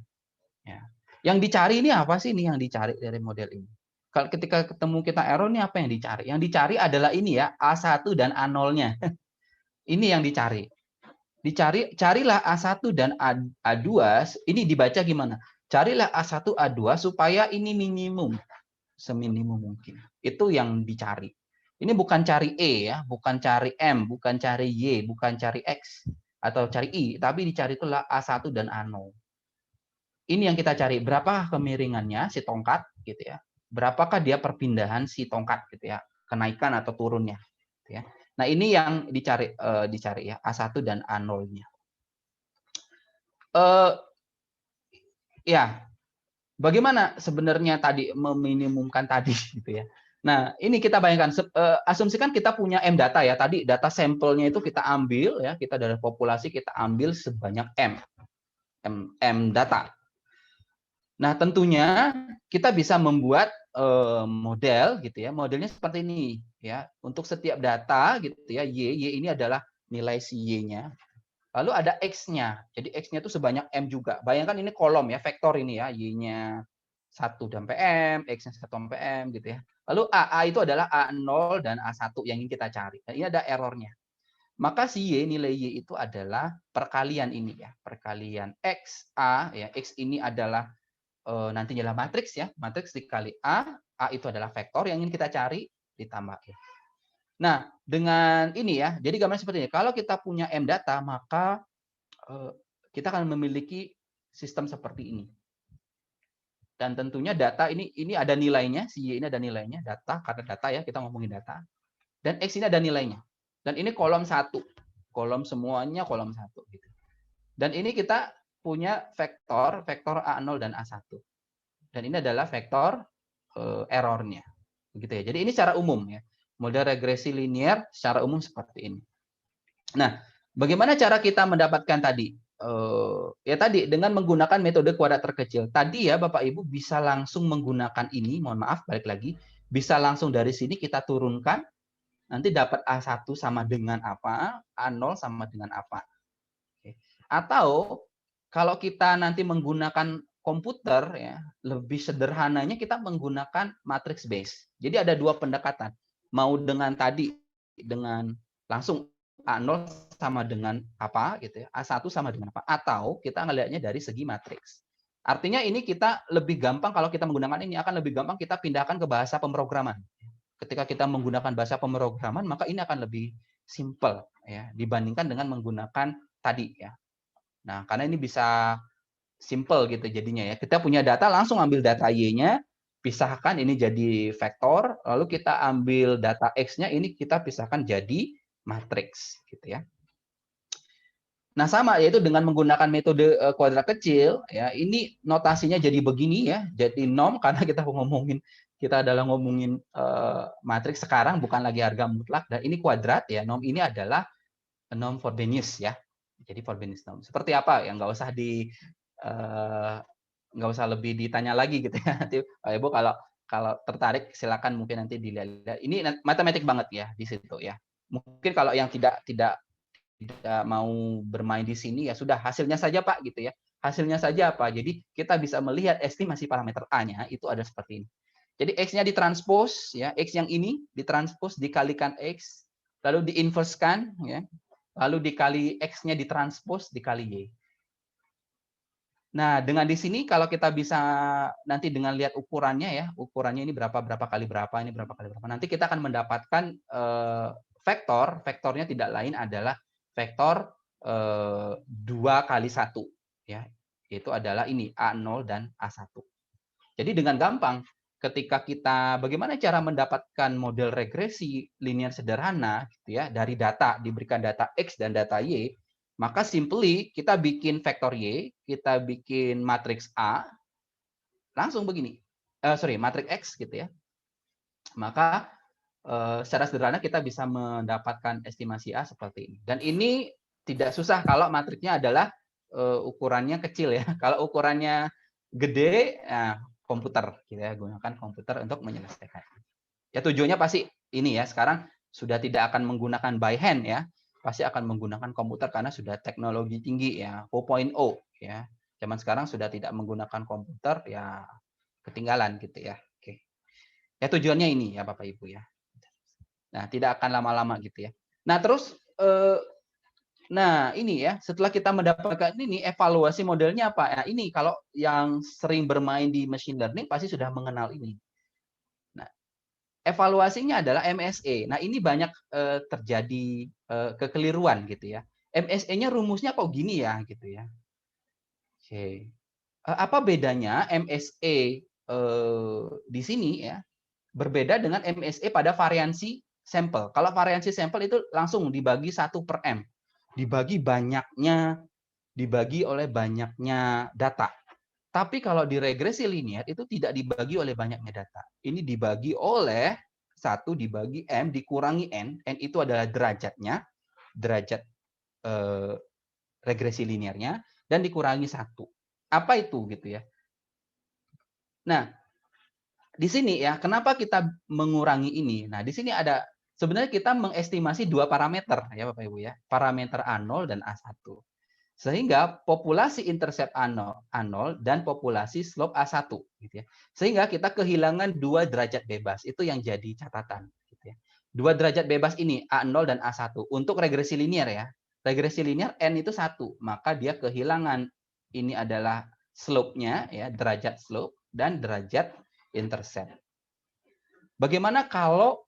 Ya. Yang dicari ini apa sih ini yang dicari dari model ini? Kalau ketika ketemu kita error ini apa yang dicari? Yang dicari adalah ini ya, A1 dan A0-nya. Ini yang dicari. Carilah A1 dan A2, ini dibaca gimana? Carilah A1, A2 supaya ini minimum, seminimum mungkin. Itu yang dicari. Ini bukan cari E ya, bukan cari M, bukan cari Y, bukan cari X atau cari I, tapi dicari itulah A1 dan A0. Ini yang kita cari, berapa kemiringannya si tongkat gitu ya. Berapakah dia perpindahan si tongkat gitu ya, kenaikan atau turunnya gitu ya. Nah, ini yang dicari ya, A1 dan A0-nya. Ya, bagaimana sebenarnya tadi meminimumkan tadi gitu ya. Nah, ini kita bayangkan, asumsikan kita punya M data ya. Tadi data sampelnya itu kita ambil ya, kita dari populasi kita ambil sebanyak M data. Nah, tentunya kita bisa membuat model gitu ya. Modelnya seperti ini ya. Untuk setiap data gitu ya, Y ini adalah nilai si Y-nya. Lalu ada X-nya. Jadi X-nya itu sebanyak M juga. Bayangkan ini kolom ya, vektor ini ya. Y-nya 1 dan PM, X-nya 1 dan PM gitu ya. Lalu A itu adalah A0 dan A1 yang ingin kita cari. Dan ini ada errornya. Maka si Y, nilai Y itu adalah perkalian ini ya. Perkalian X, A. Ya, X ini adalah nantinya adalah matriks ya. Matriks dikali A itu adalah vektor yang ingin kita cari, ditambah Y. Nah, dengan ini ya, jadi gambarnya seperti ini. Kalau kita punya M data, maka kita akan memiliki sistem seperti ini. Dan tentunya data ini ada nilainya, si Y ini ada nilainya, data, karena data ya, kita ngomongin data. Dan X ini ada nilainya. Dan ini kolom 1. Kolom semuanya kolom 1. Gitu. Dan ini kita punya vektor A0 dan A1. Dan ini adalah vektor errornya. Begitu ya. Jadi ini secara umum ya. Model regresi linear secara umum seperti ini. Nah, bagaimana cara kita mendapatkan tadi? Ya tadi dengan menggunakan metode kuadrat terkecil. Tadi ya Bapak Ibu bisa langsung menggunakan ini, mohon maaf balik lagi, bisa langsung dari sini kita turunkan, nanti dapat A1 sama dengan apa, A0 sama dengan apa. Oke. Atau kalau kita nanti menggunakan komputer ya, lebih sederhananya kita menggunakan matrix base. Jadi ada dua pendekatan. Mau dengan tadi dengan langsung A0 sama dengan apa gitu ya, A1 sama dengan apa, atau kita ngelihatnya dari segi matriks. Artinya ini kita lebih gampang kalau kita menggunakan ini, akan lebih gampang kita pindahkan ke bahasa pemrograman. Ketika kita menggunakan bahasa pemrograman, maka ini akan lebih simple ya dibandingkan dengan menggunakan tadi ya. Nah, karena ini bisa simple gitu jadinya ya. Kita punya data, langsung ambil data Y-nya, pisahkan ini jadi vektor, lalu kita ambil data X-nya, ini kita pisahkan jadi matriks gitu ya. Nah, sama yaitu dengan menggunakan metode kuadrat kecil ya. Ini notasinya jadi begini ya. Jadi norm karena kita adalah ngomongin matriks sekarang, bukan lagi harga mutlak, dan ini kuadrat ya. Norm ini adalah norm Frobenius ya. Jadi Frobenius norm. Seperti apa ya, nggak usah lebih ditanya lagi gitu ya. Nanti Ibu kalau tertarik silakan mungkin nanti dilihat. Ini matematik banget ya di situ ya. Mungkin kalau yang tidak mau bermain di sini ya sudah, hasilnya saja Pak gitu ya. Hasilnya saja apa? Jadi kita bisa melihat estimasi parameter A-nya itu ada seperti ini. Jadi X-nya ditranspos ya, X yang ini ditranspos dikalikan X, lalu diinverskan ya. Lalu dikali X-nya ditranspos dikali Y. Nah, dengan di sini kalau kita bisa nanti dengan lihat ukurannya ya, ukurannya ini berapa kali berapa, ini berapa kali berapa. Nanti kita akan mendapatkan vektornya tidak lain adalah vektor 2 kali 1 ya. Itu adalah ini A0 dan A1. Jadi dengan gampang ketika kita bagaimana cara mendapatkan model regresi linear sederhana gitu ya, dari data, diberikan data X dan data Y, maka simply kita bikin vektor Y, kita bikin matriks A, langsung begini. Matriks X gitu ya. Maka secara sederhana kita bisa mendapatkan estimasi A seperti ini. Dan ini tidak susah kalau matriksnya adalah ukurannya kecil ya. Kalau ukurannya gede, komputer gitu ya, gunakan komputer untuk menyelesaikan. Ya tujuannya pasti ini ya, sekarang sudah tidak akan menggunakan by hand ya, pasti akan menggunakan komputer karena sudah teknologi tinggi ya, 4.0 ya. Zaman sekarang sudah tidak menggunakan komputer ya, ketinggalan gitu ya. Oke. Ya tujuannya ini ya Bapak Ibu ya. Nah, tidak akan lama-lama gitu ya. Nah, terus ini ya, setelah kita mendapatkan ini, evaluasi modelnya apa? Nah, ini kalau yang sering bermain di machine learning pasti sudah mengenal ini. Nah, evaluasinya adalah MSE. Nah, ini banyak terjadi kekeliruan gitu ya. MSE-nya rumusnya kok gini ya gitu ya. Oke. Apa bedanya MSE di sini ya berbeda dengan MSE pada variansi sampel. Kalau variansi sampel itu langsung dibagi 1/M. Dibagi oleh banyaknya data. Tapi kalau di regresi linear itu tidak dibagi oleh banyaknya data. Ini dibagi oleh 1 dibagi M dikurangi N. N itu adalah derajatnya, derajat regresi linearnya, dan dikurangi 1. Apa itu gitu ya. Nah, di sini ya, kenapa kita mengurangi ini? Nah, di sini ada sebenarnya kita mengestimasi 2 parameter ya Bapak Ibu ya. Parameter A0 dan A1. Sehingga populasi intercept A0 dan populasi slope A1 gitu ya. Sehingga kita kehilangan 2 derajat bebas. Itu yang jadi catatan gitu ya. 2 derajat bebas ini A0 dan A1 untuk regresi linear ya. Regresi linear N itu 1, maka dia kehilangan ini adalah slope-nya ya, derajat slope dan derajat intercept. Bagaimana kalau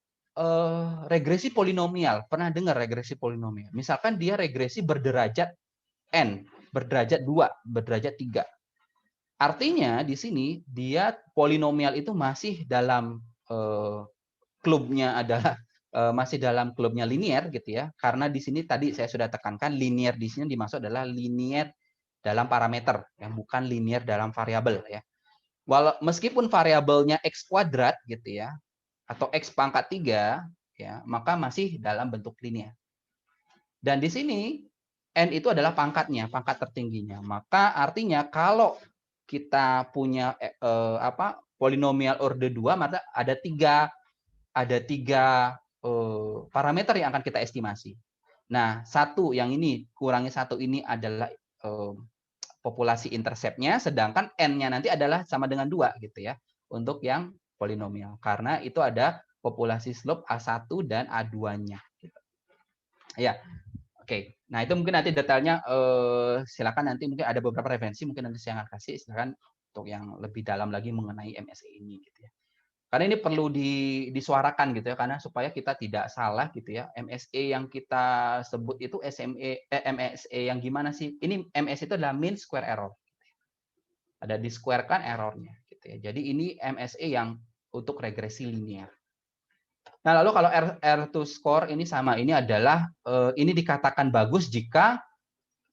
regresi polinomial? Pernah dengar regresi polinomial? Misalkan dia regresi berderajat N, berderajat 2, berderajat 3. Artinya di sini dia polinomial itu masih dalam klubnya adalah masih dalam klubnya linear gitu ya. Karena di sini tadi saya sudah tekankan linear di sini dimaksud adalah linear dalam parameter yang bukan linear dalam variabel ya. Meskipun variabelnya x kuadrat gitu ya atau x pangkat 3 ya, maka masih dalam bentuk linear. Dan di sini n itu adalah pangkatnya, pangkat tertingginya. Maka artinya kalau kita punya polinomial orde 2, maka ada tiga parameter yang akan kita estimasi. Nah, satu yang ini kurangi satu ini adalah populasi interceptnya, sedangkan n-nya nanti adalah sama dengan 2 gitu ya untuk yang polinomial. Karena itu ada populasi slope A1 dan A2-nya. Gitu. Ya, oke. Nah, itu mungkin nanti detailnya silakan nanti mungkin ada beberapa referensi mungkin nanti saya akan kasih silakan untuk yang lebih dalam lagi mengenai MSE ini gitu ya. Karena ini perlu disuarakan gitu ya karena supaya kita tidak salah gitu ya. MSE yang kita sebut itu MSE yang gimana sih? Ini MSE itu adalah mean square error. Ada di-square-kan errornya gitu ya. Jadi ini MSE yang untuk regresi linear. Nah, lalu kalau R2 score ini sama, ini adalah ini dikatakan bagus jika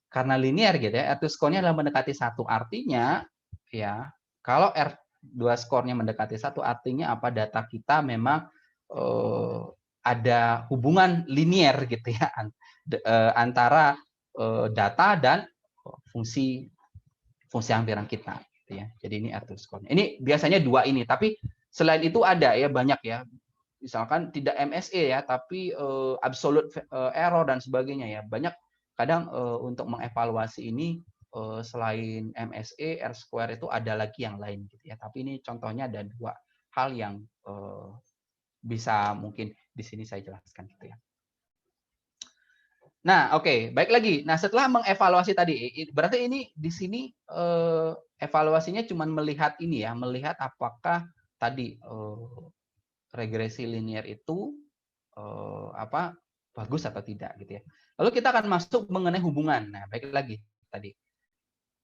karena linear gitu ya, R2 score-nya adalah mendekati 1. Artinya ya, kalau R2 score-nya mendekati 1 artinya apa? Data kita memang ada hubungan linear gitu ya antara data dan fungsi hampiran kita gitu ya. Jadi ini R2 score-nya. Ini biasanya 2 ini, tapi selain itu ada ya banyak ya. Misalkan tidak MSE ya, tapi absolute error dan sebagainya ya. Banyak kadang untuk mengevaluasi ini selain MSE, R square itu ada lagi yang lain gitu ya. Tapi ini contohnya ada 2 hal yang bisa mungkin di sini saya jelaskan gitu ya. Nah, oke, baik lagi. Nah, setelah mengevaluasi tadi, berarti ini di sini evaluasinya cuma melihat ini ya, melihat apakah tadi regresi linear itu bagus atau tidak gitu ya. Lalu kita akan masuk mengenai hubungan. Nah, baik lagi tadi.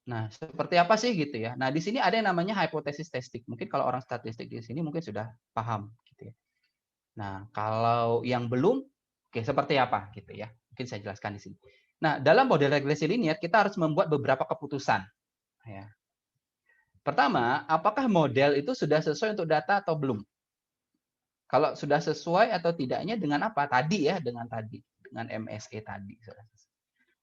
Nah, seperti apa sih gitu ya. Nah, di sini ada yang namanya hipotesis testing. Mungkin kalau orang statistik di sini mungkin sudah paham gitu ya. Nah, kalau yang belum, oke, seperti apa gitu ya. Mungkin saya jelaskan di sini. Nah, dalam model regresi linear kita harus membuat beberapa keputusan. Ya. Pertama, apakah model itu sudah sesuai untuk data atau belum? Kalau sudah sesuai atau tidaknya dengan apa? Tadi ya, dengan MSE tadi.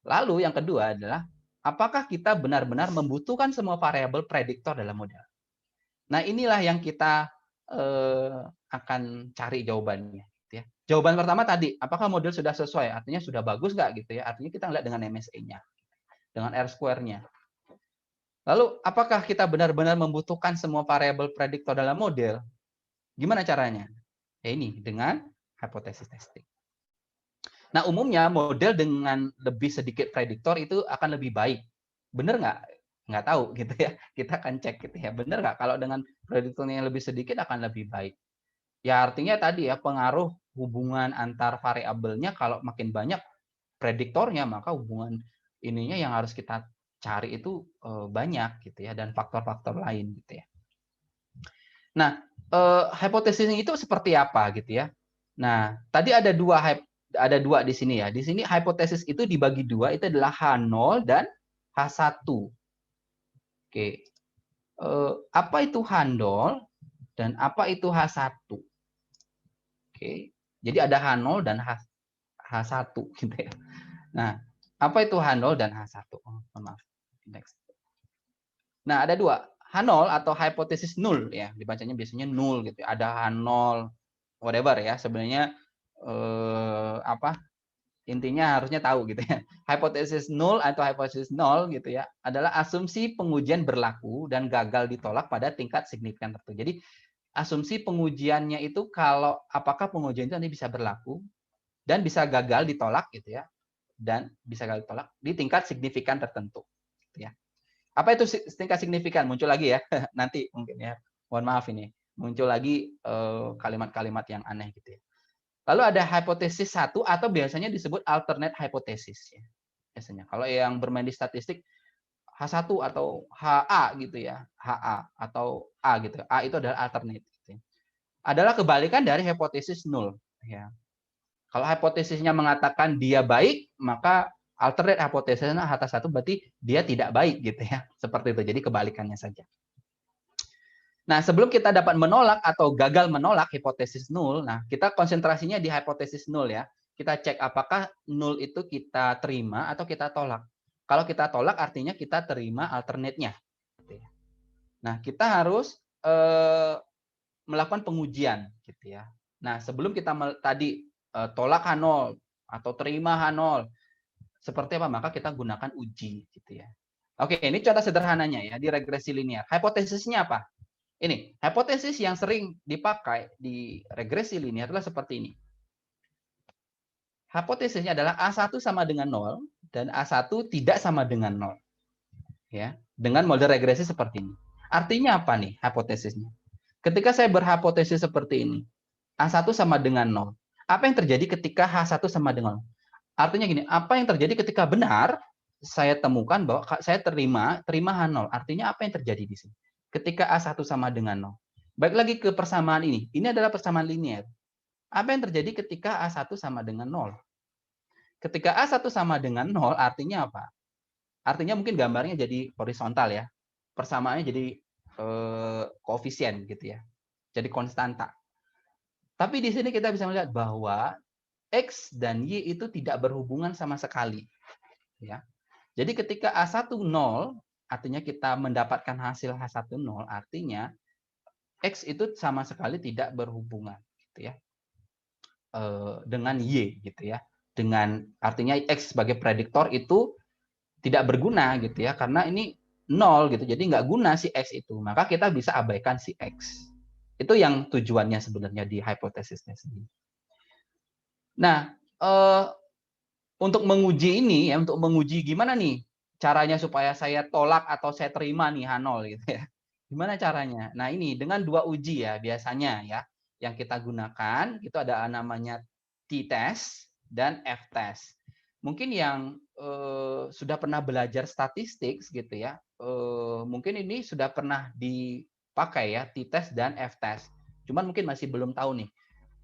Lalu yang kedua adalah apakah kita benar-benar membutuhkan semua variabel prediktor dalam model? Nah, inilah yang kita akan cari jawabannya. Gitu ya. Jawaban pertama tadi, apakah model sudah sesuai? Artinya sudah bagus nggak gitu ya? Artinya kita lihat dengan MSE-nya, dengan R square-nya. Lalu, apakah kita benar-benar membutuhkan semua variabel prediktor dalam model? Gimana caranya? Ya ini, dengan hipotesis testing. Nah, umumnya model dengan lebih sedikit prediktor itu akan lebih baik. Benar nggak? Nggak tahu gitu ya. Kita akan cek gitu ya. Benar nggak? Kalau dengan prediktornya yang lebih sedikit akan lebih baik. Ya artinya tadi ya pengaruh hubungan antar variabelnya kalau makin banyak prediktornya maka hubungan ininya yang harus kita cari itu banyak gitu ya dan faktor-faktor lain gitu ya. Nah, hipotesisnya itu seperti apa gitu ya. Nah, tadi ada dua di sini ya. Di sini hipotesis itu dibagi dua, itu adalah H0 dan H1. Oke. Apa itu H0 dan apa itu H1? Oke. Jadi ada H0 dan H1 gitu ya. Nah, apa itu H0 dan H1? Oh, maaf. Next. Nah, ada dua. H0 atau hipotesis nul ya, dibacanya biasanya nul gitu. Ada H0 whatever ya. Sebenarnya intinya harusnya tahu gitu ya. Hipotesis nul atau hipotesis nol gitu ya adalah asumsi pengujian berlaku dan gagal ditolak pada tingkat signifikan tertentu. Jadi asumsi pengujiannya itu kalau apakah pengujian itu nanti bisa berlaku dan bisa gagal ditolak gitu ya. Dan bisa gagal ditolak di tingkat signifikan tertentu gitu ya. Apa itu tingkat signifikan? Muncul lagi ya nanti mungkin ya. Mohon maaf ini. Muncul lagi kalimat-kalimat yang aneh gitu ya. Lalu ada hipotesis satu atau biasanya disebut alternate hypothesis ya. Biasanya kalau yang bermain di statistik H1 atau HA gitu ya, HA atau A gitu. A itu adalah alternate. Gitu. Adalah kebalikan dari hipotesis nul. Ya. Kalau hipotesisnya mengatakan dia baik, maka alternate hipotesisnya H1 berarti dia tidak baik gitu ya. Seperti itu. Jadi kebalikannya saja. Nah, sebelum kita dapat menolak atau gagal menolak hipotesis nul, nah kita konsentrasinya di hipotesis nul ya. Kita cek apakah nul itu kita terima atau kita tolak. Kalau kita tolak artinya kita terima alternate-nya. Nah, kita harus melakukan pengujian gitu ya. Nah, sebelum kita tadi tolak H0 atau terima H0, seperti apa? Maka kita gunakan uji gitu ya. Oke, ini contoh sederhananya ya di regresi linear. Hipotesisnya apa? Ini, hipotesis yang sering dipakai di regresi linear adalah seperti ini. Hipotesisnya adalah A1 sama dengan 0 dan A1 tidak sama dengan 0. Ya, dengan model regresi seperti ini. Artinya apa nih hipotesisnya? Ketika saya berhipotesis seperti ini, A1 sama dengan 0. Apa yang terjadi ketika H1 sama dengan 0? Artinya gini, apa yang terjadi ketika benar saya temukan bahwa saya terima H0. Artinya apa yang terjadi di sini? Ketika A1 sama dengan 0. Baik lagi ke persamaan ini. Ini adalah persamaan linear. Apa yang terjadi ketika A1 sama dengan 0? Ketika A1 sama dengan 0 artinya apa? Artinya mungkin gambarnya jadi horizontal ya. Persamaannya jadi koefisien gitu ya. Jadi konstanta. Tapi di sini kita bisa melihat bahwa X dan Y itu tidak berhubungan sama sekali. Ya. Jadi ketika A1 0, artinya kita mendapatkan hasil H1 0, artinya X itu sama sekali tidak berhubungan gitu ya. Dengan Y gitu ya. Dengan artinya X sebagai prediktor itu tidak berguna gitu ya, karena ini 0 gitu. Jadi nggak guna si X itu. Maka kita bisa abaikan si X. Itu yang tujuannya sebenarnya di hipotesisnya sendiri. Nah, untuk menguji ini ya, untuk menguji gimana nih caranya supaya saya tolak atau saya terima nih H0 gitu ya. Gimana caranya? Nah, ini dengan dua uji ya biasanya ya. Yang kita gunakan itu ada namanya t-test dan f-test. Mungkin yang sudah pernah belajar statistik gitu ya, mungkin ini sudah pernah dipakai ya t-test dan f-test. Cuman mungkin masih belum tahu nih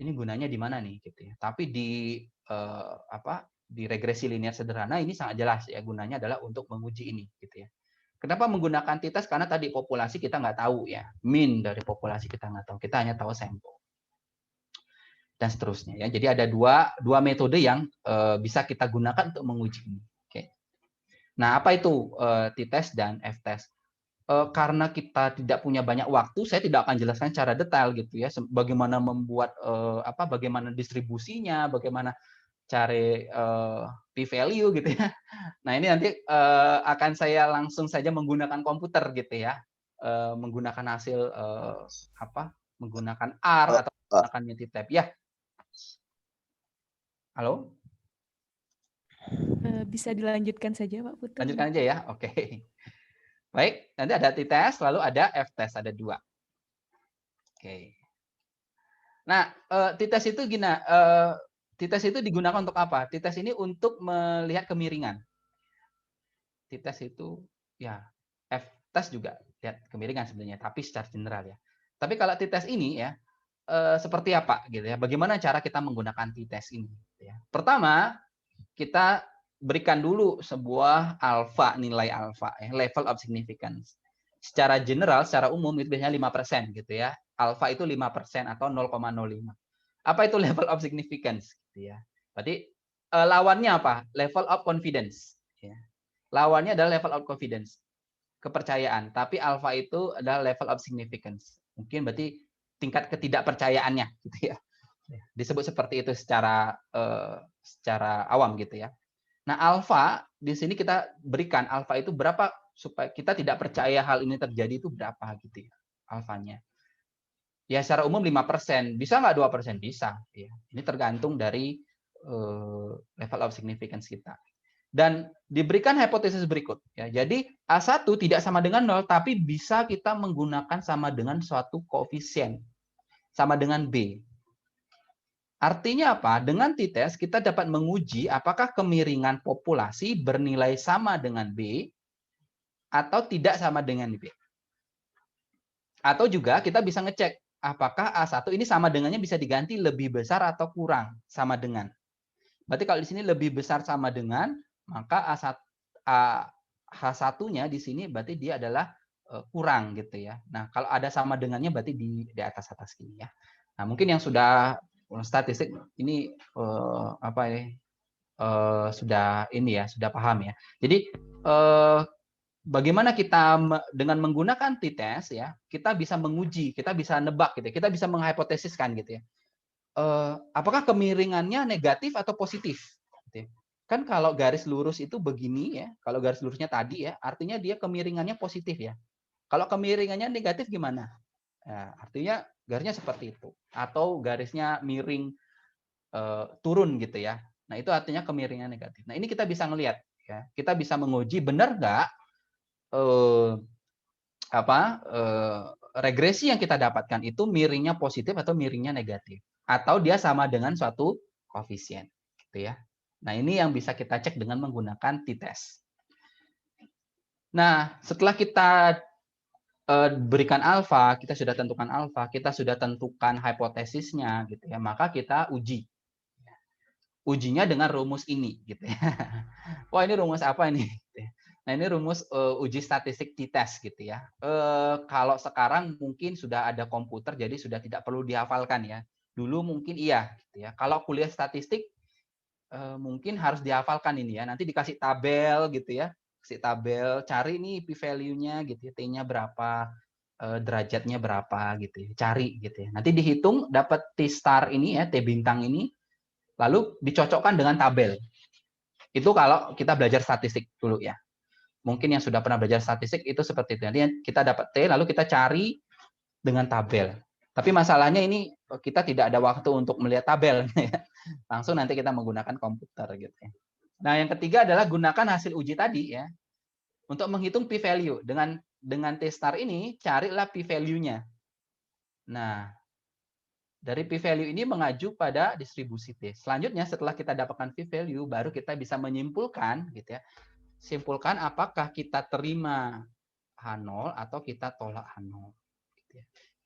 ini gunanya di mana nih gitu ya. Tapi di di regresi linear sederhana ini sangat jelas ya, gunanya adalah untuk menguji ini gitu ya. Kenapa menggunakan t-test? Karena tadi populasi kita nggak tahu ya, mean dari populasi kita nggak tahu, kita hanya tahu sampel dan seterusnya ya. Jadi ada dua metode yang bisa kita gunakan untuk menguji ini. Oke. Nah, apa itu t-test dan f-test? Karena kita tidak punya banyak waktu, saya tidak akan jelaskan secara detail gitu ya, bagaimana membuat bagaimana distribusinya, bagaimana cari p-value gitu ya. Nah, ini nanti akan saya langsung saja menggunakan komputer gitu ya. Menggunakan hasil menggunakan R atau menggunakan Mentitab. Ya. Halo? Bisa dilanjutkan saja Pak Putu. Lanjutkan aja ya. Oke. Baik, nanti ada t-test lalu ada f-test, ada dua. Oke. Nah, t-test itu t-test itu digunakan untuk apa? T-test ini untuk melihat kemiringan. T-test itu ya f-test juga lihat kemiringan sebenarnya, tapi secara general ya. Tapi kalau t-test ini ya seperti apa gitu ya? Bagaimana cara kita menggunakan t-test ini? Gitu ya. Pertama, kita berikan dulu sebuah alfa, nilai alfa, ya, level of significance. Secara general, secara umum itu biasanya 5% gitu ya. Alfa itu 5% atau 0,05. Apa itu level of significance? Gitu ya. Berarti lawannya apa? Level of confidence. Ya. Lawannya adalah level of confidence, kepercayaan. Tapi alfa itu adalah level of significance. Mungkin berarti tingkat ketidakpercayaannya, gitu ya. Disebut seperti itu secara awam gitu ya. Nah, alfa di sini kita berikan alfa itu berapa supaya kita tidak percaya hal ini terjadi itu berapa gitu ya alfanya. Ya secara umum 5%, bisa nggak 2%? Bisa. Ya. Ini tergantung dari level of significance kita. Dan diberikan hipotesis berikut. Ya. Jadi A1 tidak sama dengan 0, tapi bisa kita menggunakan sama dengan suatu koefisien. Sama dengan B. Artinya apa? Dengan t-test kita dapat menguji apakah kemiringan populasi bernilai sama dengan B atau tidak sama dengan B. Atau juga kita bisa ngecek apakah A1 ini sama dengannya bisa diganti lebih besar atau kurang sama dengan. Berarti kalau di sini lebih besar sama dengan, maka H1-nya di sini berarti dia adalah kurang gitu ya. Nah, kalau ada sama dengannya berarti di atas ini ya. Nah, mungkin yang sudah statistik ini apa ya? Sudah ini ya, sudah paham ya. Jadi bagaimana kita dengan menggunakan t-test ya, kita bisa menguji, kita bisa nebak gitu, kita bisa menghipotesiskan gitu ya. Apakah kemiringannya negatif atau positif? Gitu ya. Kan kalau garis lurus itu begini ya, kalau garis lurusnya tadi ya, artinya dia kemiringannya positif ya. Kalau kemiringannya negatif gimana? Ya, artinya garisnya seperti itu. Atau garisnya miring turun gitu ya. Nah itu artinya kemiringan negatif. Nah ini kita bisa ngelihat ya, kita bisa menguji benar nggak regresi yang kita dapatkan itu miringnya positif atau miringnya negatif, atau dia sama dengan suatu koefisien, gitu ya. Nah ini yang bisa kita cek dengan menggunakan t-test. Nah setelah kita berikan alfa, kita sudah tentukan alfa, kita sudah tentukan hipotesisnya, gitu ya, maka kita uji. Ujinya dengan rumus ini, gitu ya. Wah ini rumus apa ini? Nah ini rumus uji statistik t-test gitu ya. Kalau sekarang mungkin sudah ada komputer jadi sudah tidak perlu dihafalkan ya. Dulu mungkin iya gitu ya. Kalau kuliah statistik mungkin harus dihafalkan ini ya. Nanti dikasih tabel gitu ya. Kasih tabel, cari nih p-value-nya gitu ya. T-nya berapa, derajatnya berapa gitu ya. Cari gitu ya. Nanti dihitung dapat T-star ini ya, T bintang ini. Lalu dicocokkan dengan tabel. Itu kalau kita belajar statistik dulu ya. Mungkin yang sudah pernah belajar statistik itu seperti itu. Nanti kita dapat T, lalu kita cari dengan tabel. Tapi masalahnya ini kita tidak ada waktu untuk melihat tabel. Langsung nanti kita menggunakan komputer gitu. Nah, yang ketiga adalah gunakan hasil uji tadi ya untuk menghitung p-value. Dengan T-star ini carilah p-value-nya. Nah, dari p-value ini mengacu pada distribusi T. Selanjutnya setelah kita dapatkan p-value baru kita bisa menyimpulkan gitu ya. Simpulkan apakah kita terima H0 atau kita tolak H0.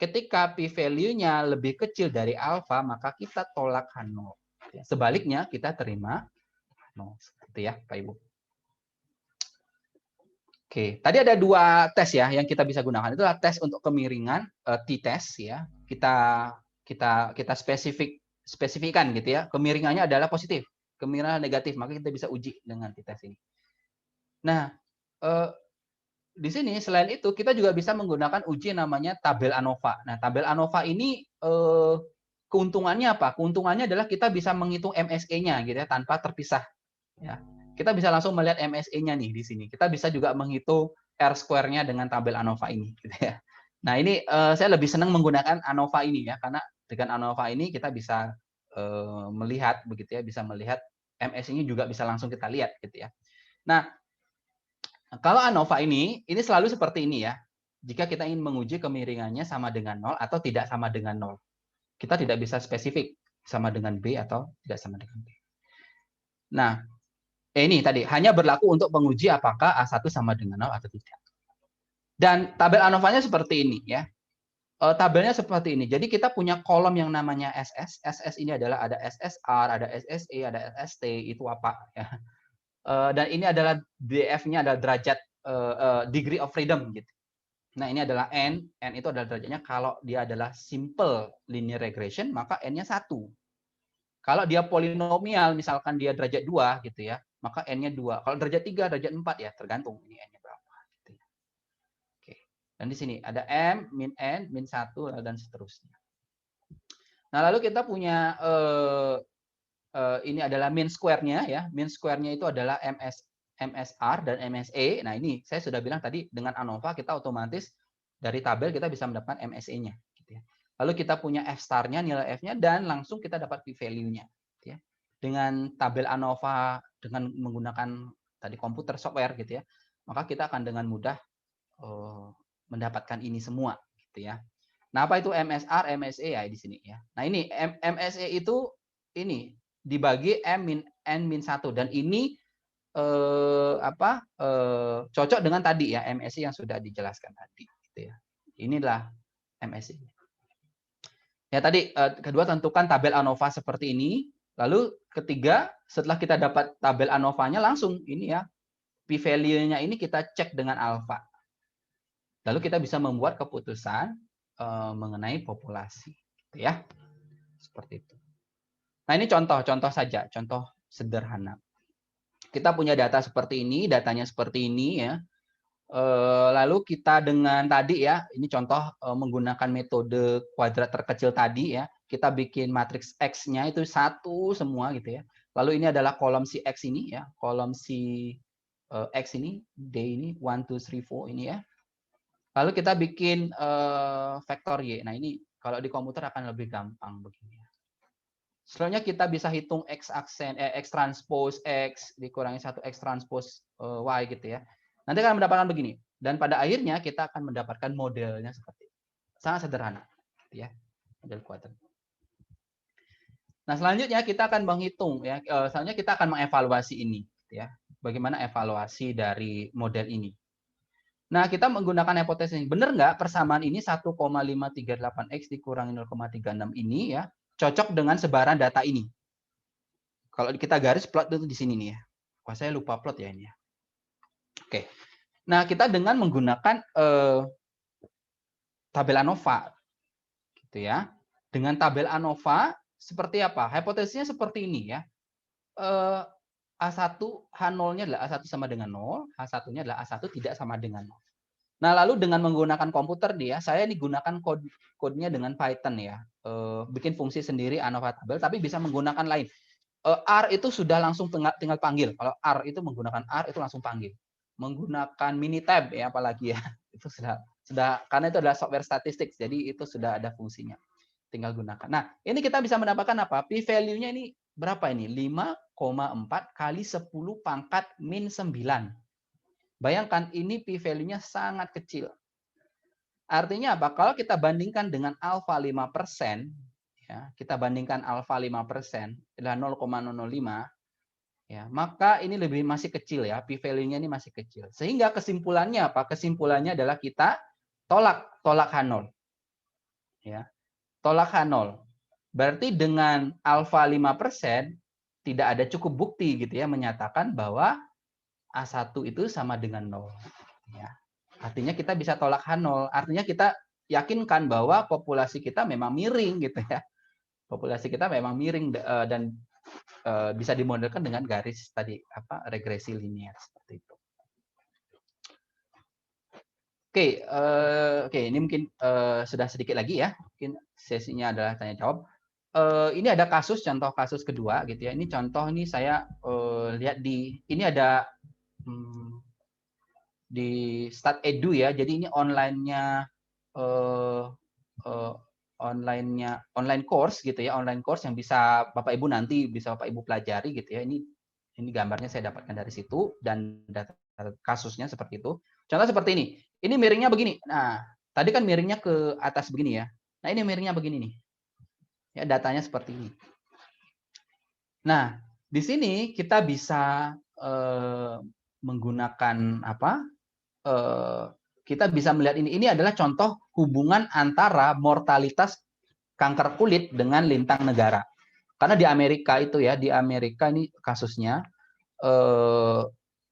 Ketika p-value-nya lebih kecil dari alfa, maka kita tolak H0. Sebaliknya, kita terima H0. Seperti ya, Pak Ibu. Oke, tadi ada 2 tes ya yang kita bisa gunakan. Itu adalah tes untuk kemiringan, t-test ya. Kita spesifikkan gitu ya. Kemiringannya adalah positif, kemiringan negatif, maka kita bisa uji dengan t-test ini. Nah, di sini selain itu kita juga bisa menggunakan uji namanya tabel ANOVA. Nah, tabel ANOVA ini keuntungannya apa? Keuntungannya adalah kita bisa menghitung MSE-nya gitu ya tanpa terpisah. Ya. Kita bisa langsung melihat MSE-nya nih di sini. Kita bisa juga menghitung R-square-nya dengan tabel ANOVA ini gitu ya. Nah, ini saya lebih senang menggunakan ANOVA ini ya karena dengan ANOVA ini kita bisa melihat begitu ya, bisa melihat MSE-nya juga bisa langsung kita lihat gitu ya. Nah, kalau ANOVA ini selalu seperti ini ya. Jika kita ingin menguji kemiringannya sama dengan 0 atau tidak sama dengan 0. Kita tidak bisa spesifik sama dengan B atau tidak sama dengan B. Nah, ini tadi hanya berlaku untuk menguji apakah A1 sama dengan 0 atau tidak. Dan tabel ANOVA-nya seperti ini ya. Tabelnya seperti ini. Jadi kita punya kolom yang namanya SS. SS ini adalah ada SSR, ada SSE, ada SST, itu apa ya. Dan ini adalah DF-nya adalah derajat degree of freedom gitu. Nah, ini adalah N. N itu adalah derajatnya kalau dia adalah simple linear regression, maka N-nya 1. Kalau dia polinomial, misalkan dia derajat 2 gitu ya, maka N-nya 2. Kalau derajat 3, derajat 4 ya, tergantung ini N-nya berapa. Gitu ya. Oke. Dan di sini ada M, min N, min 1, dan seterusnya. Nah, lalu kita punya ini adalah mean square-nya ya. Mean square-nya itu adalah MSR dan MSE. Nah, ini saya sudah bilang tadi dengan ANOVA kita otomatis dari tabel kita bisa mendapatkan MSE-nya gitu ya. Lalu kita punya F star-nya, nilai F-nya dan langsung kita dapat p-value-nya gitu ya. Dengan tabel ANOVA dengan menggunakan tadi komputer software gitu ya. Maka kita akan dengan mudah mendapatkan ini semua gitu ya. Nah, apa itu MSR, MSE ya di sini ya. Nah, ini MSE itu ini dibagi M min N min 1 dan ini cocok dengan tadi ya MSI yang sudah dijelaskan tadi gitu ya. Inilah MSI. Ya tadi kedua tentukan tabel ANOVA seperti ini. Lalu ketiga, setelah kita dapat tabel ANOVA-nya langsung ini ya p-value-nya ini kita cek dengan alfa. Lalu kita bisa membuat keputusan mengenai populasi gitu ya. Seperti itu. Nah, ini contoh saja, contoh sederhana. Kita punya data seperti ini, datanya seperti ini ya. Lalu kita dengan tadi ya, ini contoh menggunakan metode kuadrat terkecil tadi ya. Kita bikin matriks X-nya itu satu semua gitu ya. Lalu ini adalah kolom si X ini ya, kolom si X ini, D ini, 1, 2, 3, 4 ini ya. Lalu kita bikin vektor Y. Nah ini kalau di komputer akan lebih gampang begini. Selanjutnya kita bisa hitung X aksen, X transpose X dikurangi 1 X transpose Y gitu ya. Nanti akan mendapatkan begini. Dan pada akhirnya kita akan mendapatkan modelnya seperti ini. Sangat sederhana. Gitu ya. Model kuadrat. Nah selanjutnya kita akan menghitung. Ya. Selanjutnya kita akan mengevaluasi ini. Gitu ya. Bagaimana evaluasi dari model ini. Nah kita menggunakan hipotesis ini. Benar nggak persamaan ini 1,538X dikurangi 0,36 ini ya. Cocok dengan sebaran data ini. Kalau kita garis plot itu di sini nih ya. Wah, saya lupa plot ya ini ya. Oke. Nah, kita dengan menggunakan tabel ANOVA gitu ya. Dengan tabel ANOVA seperti apa? Hipotesisnya seperti ini ya. A1 H0-nya adalah A1 sama dengan 0, H1-nya adalah A1 tidak sama dengan 0. Nah, lalu dengan menggunakan komputer dia, saya digunakan kodenya dengan Python ya. Bikin fungsi sendiri ANOVA tabel, tapi bisa menggunakan lain. R itu sudah langsung tinggal panggil. Kalau R itu menggunakan R itu langsung panggil. Menggunakan Minitab ya apalagi ya. Itu sudah karena itu adalah software statistik, jadi itu sudah ada fungsinya. Tinggal gunakan. Nah, ini kita bisa mendapatkan apa? P-value-nya ini berapa ini? 5,4 kali 10 pangkat min 9. Bayangkan ini P-value-nya sangat kecil. Artinya apa? Kalau kita bandingkan dengan alfa 5%, ya, kita bandingkan alfa 5% adalah 0,005, ya, maka ini masih kecil ya, P-value-nya ini masih kecil. Sehingga kesimpulannya apa? Kesimpulannya adalah kita tolak H0. Ya. Tolak H0. Berarti dengan alfa 5% tidak ada cukup bukti gitu ya menyatakan bahwa A1 itu sama dengan 0. Ya. Artinya kita bisa tolak H0. Artinya kita yakinkan bahwa populasi kita memang miring gitu ya. Populasi kita memang miring dan bisa dimodelkan dengan garis tadi regresi linear seperti itu. Oke, ini mungkin sudah sedikit lagi ya. Mungkin sesinya adalah tanya jawab. Ini ada contoh kasus kedua gitu ya. Ini contoh ini saya lihat di ada di StatEdu ya. Jadi ini online course gitu ya, online course yang bisa Bapak Ibu nanti bisa Bapak Ibu pelajari gitu ya. Ini gambarnya saya dapatkan dari situ dan data kasusnya seperti itu. Contoh seperti ini. Ini miringnya begini. Nah, tadi kan miringnya ke atas begini ya. Nah, ini miringnya begini nih. Ya, datanya seperti ini. Nah, di sini kita bisa menggunakan kita bisa melihat ini. Ini adalah contoh hubungan antara mortalitas kanker kulit dengan lintang negara. Karena di Amerika itu ya, di Amerika ini kasusnya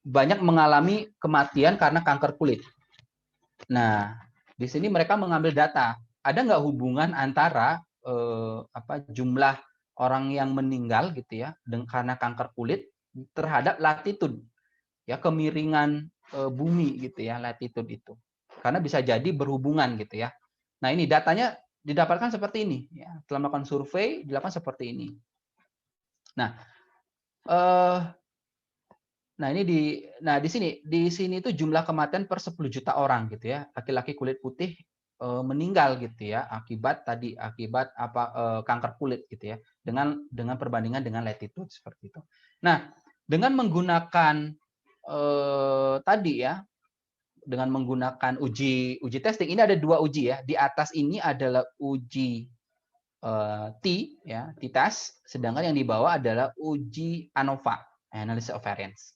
banyak mengalami kematian karena kanker kulit. Nah, di sini mereka mengambil data. Ada nggak hubungan antara jumlah orang yang meninggal gitu ya karena kanker kulit terhadap latitude ya kemiringan bumi gitu ya latitude itu. Karena bisa jadi berhubungan gitu ya. Nah, ini datanya didapatkan seperti ini ya. Setelah melakukan survei dilakukan seperti ini. Nah, ini di sini itu jumlah kematian per 10 juta orang gitu ya. Laki-laki kulit putih meninggal gitu ya akibat kanker kulit gitu ya. Dengan perbandingan dengan latitude seperti itu. Nah, dengan menggunakan tadi ya dengan menggunakan uji testing ini ada dua uji ya. Di atas ini adalah uji t-test, sedangkan yang di bawah adalah uji ANOVA, analysis of variance.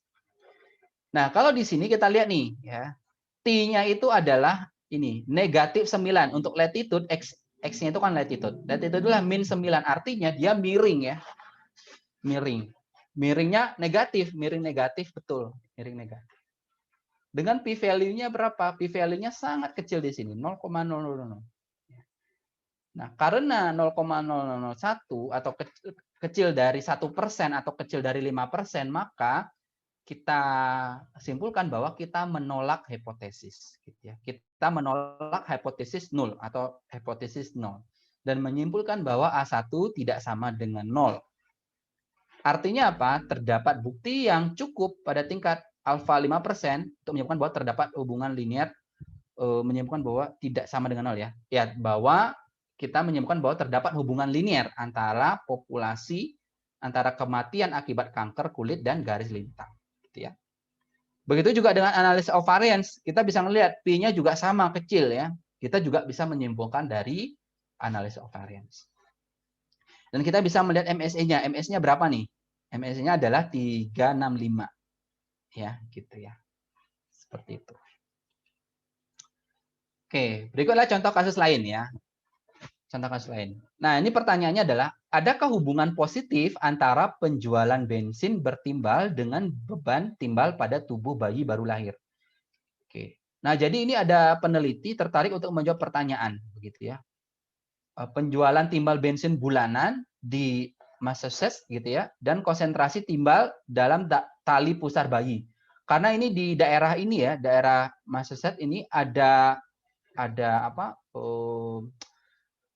Nah, kalau di sini kita lihat nih ya, T-nya itu adalah ini, negatif 9 untuk latitude, X-nya itu kan latitude. Latitude adalah min 9, artinya dia miring ya. Miring. Miringnya negatif, miring negatif betul, miring negatif. Dengan p value-nya berapa? P value-nya sangat kecil di sini, 0,000. Nah, karena 0,001 atau kecil dari 1% atau kecil dari 5%, maka kita simpulkan bahwa kita menolak hipotesis. Gitu ya. Kita menolak hipotesis 0 atau hipotesis 0. Dan menyimpulkan bahwa A1 tidak sama dengan 0. Artinya apa? Terdapat bukti yang cukup pada tingkat alfa 5% untuk menyimpulkan bahwa terdapat hubungan linear, menyimpulkan bahwa tidak sama dengan 0 ya. Ya, bahwa kita menyimpulkan bahwa terdapat hubungan linear antara populasi, antara kematian akibat kanker kulit dan garis lintang. Gitu ya. Begitu juga dengan analisa of variance, kita bisa melihat P-nya juga sama, kecil ya. Kita juga bisa menyimpulkan dari analisa of variance. Dan kita bisa melihat MSE-nya. MSE-nya berapa nih? MSE-nya adalah 365. Ya, gitu ya. Seperti itu. Oke, berikutlah contoh kasus lain ya. Contoh kasus lain. Nah, ini pertanyaannya adalah, adakah hubungan positif antara penjualan bensin bertimbal dengan beban timbal pada tubuh bayi baru lahir? Oke. Nah, jadi ini ada peneliti tertarik untuk menjawab pertanyaan, begitu ya. Penjualan timbal bensin bulanan di Massachusetts, gitu ya, dan konsentrasi timbal dalam tali pusar bayi. Karena ini di daerah ini ya, daerah Massachusetts ini ada apa?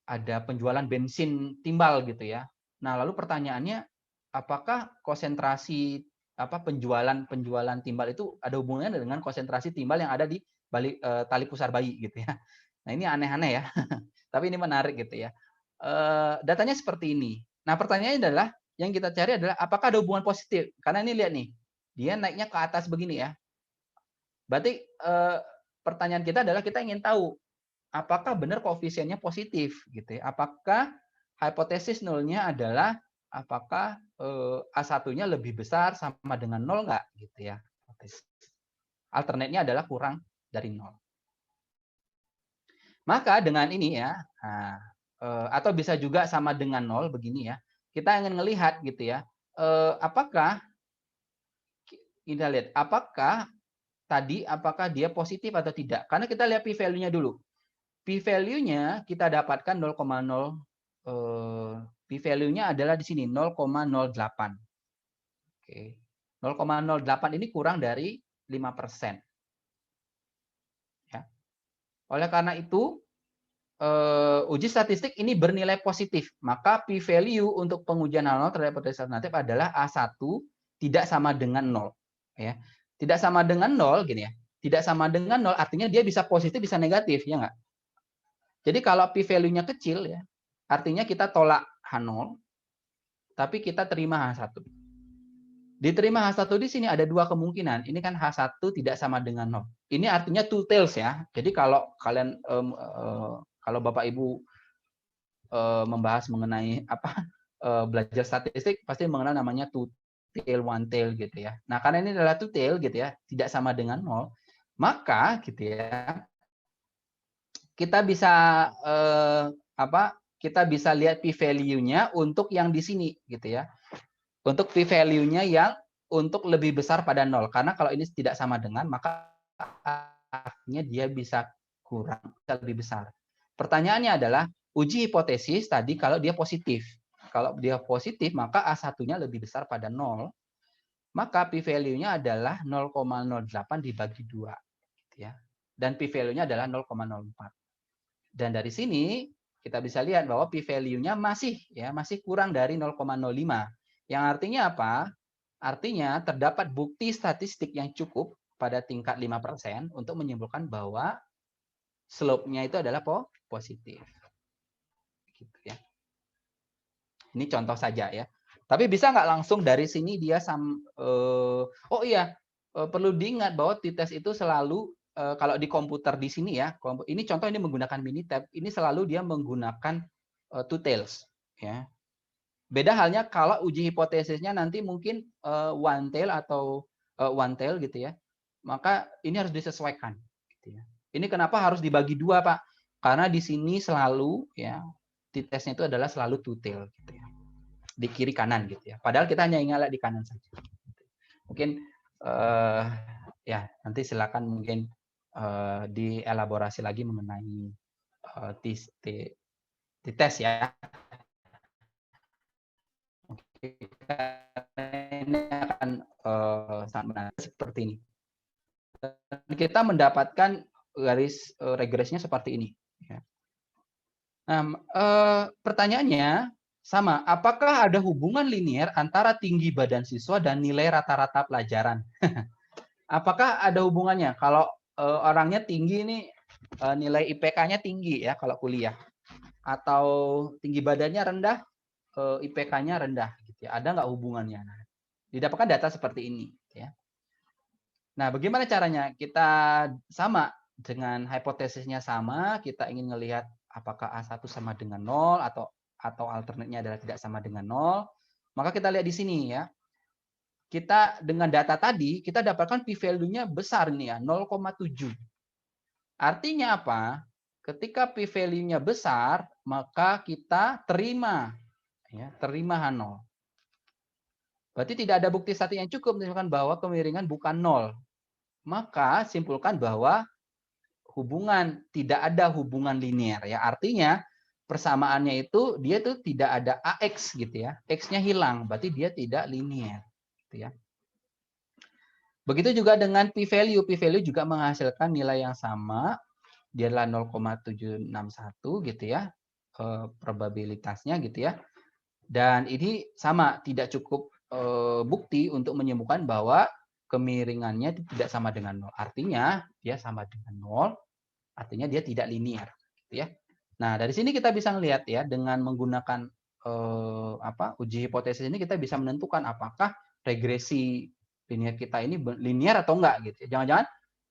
Ada penjualan bensin timbal gitu ya. Nah, lalu pertanyaannya, apakah konsentrasi penjualan timbal itu ada hubungannya dengan konsentrasi timbal yang ada di balik tali pusar bayi gitu ya. Nah, ini aneh-aneh ya. Tapi ini menarik gitu ya. Datanya seperti ini. Nah, pertanyaannya adalah yang kita cari adalah apakah ada hubungan positif? Karena ini lihat nih, dia naiknya ke atas begini ya. Berarti pertanyaan kita adalah kita ingin tahu apakah benar koefisiennya positif gitu ya? Apakah hipotesis nolnya adalah apakah A1-nya lebih besar sama dengan 0 nggak gitu ya? Alternate-nya adalah kurang dari 0. Maka dengan ini ya, atau bisa juga sama dengan 0 begini ya. Kita ingin melihat gitu ya, apakah kita lihat apakah dia positif atau tidak? Karena kita lihat p value-nya dulu. P value-nya kita dapatkan 0,0 P value-nya adalah di sini 0,08. Oke. 0,08 ini kurang dari 5%. Ya. Oleh karena itu uji statistik ini bernilai positif, maka P value untuk pengujian 0 terhadap hipotesis alternatif adalah A1 tidak sama dengan 0 ya. Tidak sama dengan 0 gini ya. Tidak sama dengan 0 artinya dia bisa positif bisa negatif ya enggak? Jadi kalau P value-nya kecil ya, artinya kita tolak H0, tapi kita terima H1. Diterima H1 di sini ada dua kemungkinan. Ini kan H1 tidak sama dengan 0. Ini artinya two tails ya. Jadi kalau kalian kalau Bapak Ibu membahas mengenai belajar statistik pasti mengenal namanya two tail one tail gitu ya. Nah, karena ini adalah two tail gitu ya, tidak sama dengan 0, maka gitu ya kita bisa kita bisa lihat p value-nya untuk yang di sini gitu ya. Untuk p value-nya yang untuk lebih besar pada 0. Karena kalau ini tidak sama dengan, maka artinya dia bisa kurang, bisa lebih besar. Pertanyaannya adalah, uji hipotesis tadi kalau dia positif. Kalau dia positif, maka A1-nya lebih besar pada 0. Maka p value-nya adalah 0,08 dibagi 2. Gitu ya. Dan p value-nya adalah 0,04. Dan dari sini kita bisa lihat bahwa p value-nya masih kurang dari 0,05. Yang artinya apa? Artinya terdapat bukti statistik yang cukup pada tingkat 5% untuk menyimpulkan bahwa slope-nya itu adalah positif. Gitu ya. Ini contoh saja ya. Tapi bisa nggak langsung dari sini dia perlu diingat bahwa t-test itu selalu kalau di komputer di sini ya, ini contoh ini menggunakan Minitab, ini selalu dia menggunakan two tails ya. Beda halnya kalau uji hipotesisnya nanti mungkin one tail atau one tail gitu ya. maka ini harus disesuaikan. Gitu ya. Ini kenapa harus dibagi dua, Pak? Karena di sini selalu ya t-testnya itu adalah selalu two-tail gitu ya. Di kiri kanan gitu ya. Padahal kita hanya ingin lihat di kanan saja. Mungkin ya nanti silakan mungkin dielaborasi lagi mengenai t-test ya. Ini akan sangat menarik seperti ini. Kita mendapatkan garis regresnya seperti ini. Nah, pertanyaannya sama, apakah ada hubungan linier antara tinggi badan siswa dan nilai rata-rata pelajaran? Apakah ada hubungannya? Kalau orangnya tinggi ini nilai IPK-nya tinggi ya kalau kuliah, atau tinggi badannya rendah, IPK-nya rendah. Gitu ya. Ada nggak hubungannya? Nah, didapatkan data seperti ini. Ya. Nah, bagaimana caranya? Kita sama dengan hipotesisnya sama, kita ingin melihat apakah A1 sama dengan 0 atau alternatnya adalah tidak sama dengan 0. Maka kita lihat di sini ya. Kita dengan data tadi, kita dapatkan p-value-nya besar nih ya, 0,7. Artinya apa? Ketika p-value-nya besar, maka kita terima ya, terima H0. Berarti tidak ada bukti statistik yang cukup menunjukkan bahwa kemiringan bukan 0. Maka simpulkan bahwa tidak ada hubungan linear ya. Artinya persamaannya itu dia tuh tidak ada AX gitu ya. X-nya hilang, berarti dia tidak linear gitu ya. Begitu juga dengan p-value. P-value juga menghasilkan nilai yang sama. Dia adalah 0,761 gitu ya. Probabilitasnya gitu ya. Dan ini sama, tidak cukup bukti untuk menyembuhkan bahwa kemiringannya tidak sama dengan 0. Artinya dia sama dengan 0, artinya dia tidak linear gitu ya. Nah, dari sini kita bisa melihat ya dengan menggunakan uji hipotesis ini kita bisa menentukan apakah regresi linear kita ini linear atau enggak gitu. Jangan-jangan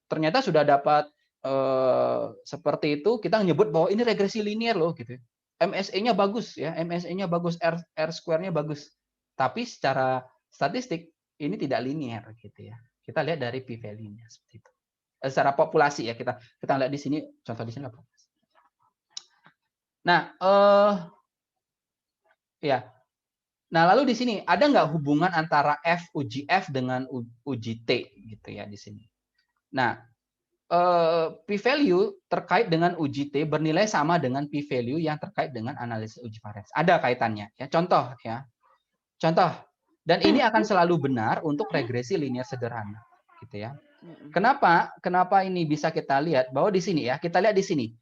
ternyata sudah dapat seperti itu, kita menyebut bahwa ini regresi linear loh gitu. MSE-nya bagus ya, MSE-nya bagus, R square-nya bagus. Tapi secara statistik ini tidak linear gitu ya. Kita lihat dari p-value-nya seperti itu. Secara populasi ya, kita lihat di sini, contoh di sini populasi. Nah, ya. Nah, lalu di sini ada nggak hubungan antara F uji F dengan uji T gitu ya di sini. Nah, p-value terkait dengan uji T bernilai sama dengan p-value yang terkait dengan analisis uji varians. Ada kaitannya ya. Contoh ya. Contoh. Dan ini akan selalu benar untuk regresi linear sederhana gitu ya. Kenapa? Kenapa ini bisa kita lihat bahwa di sini ya, kita lihat di sini.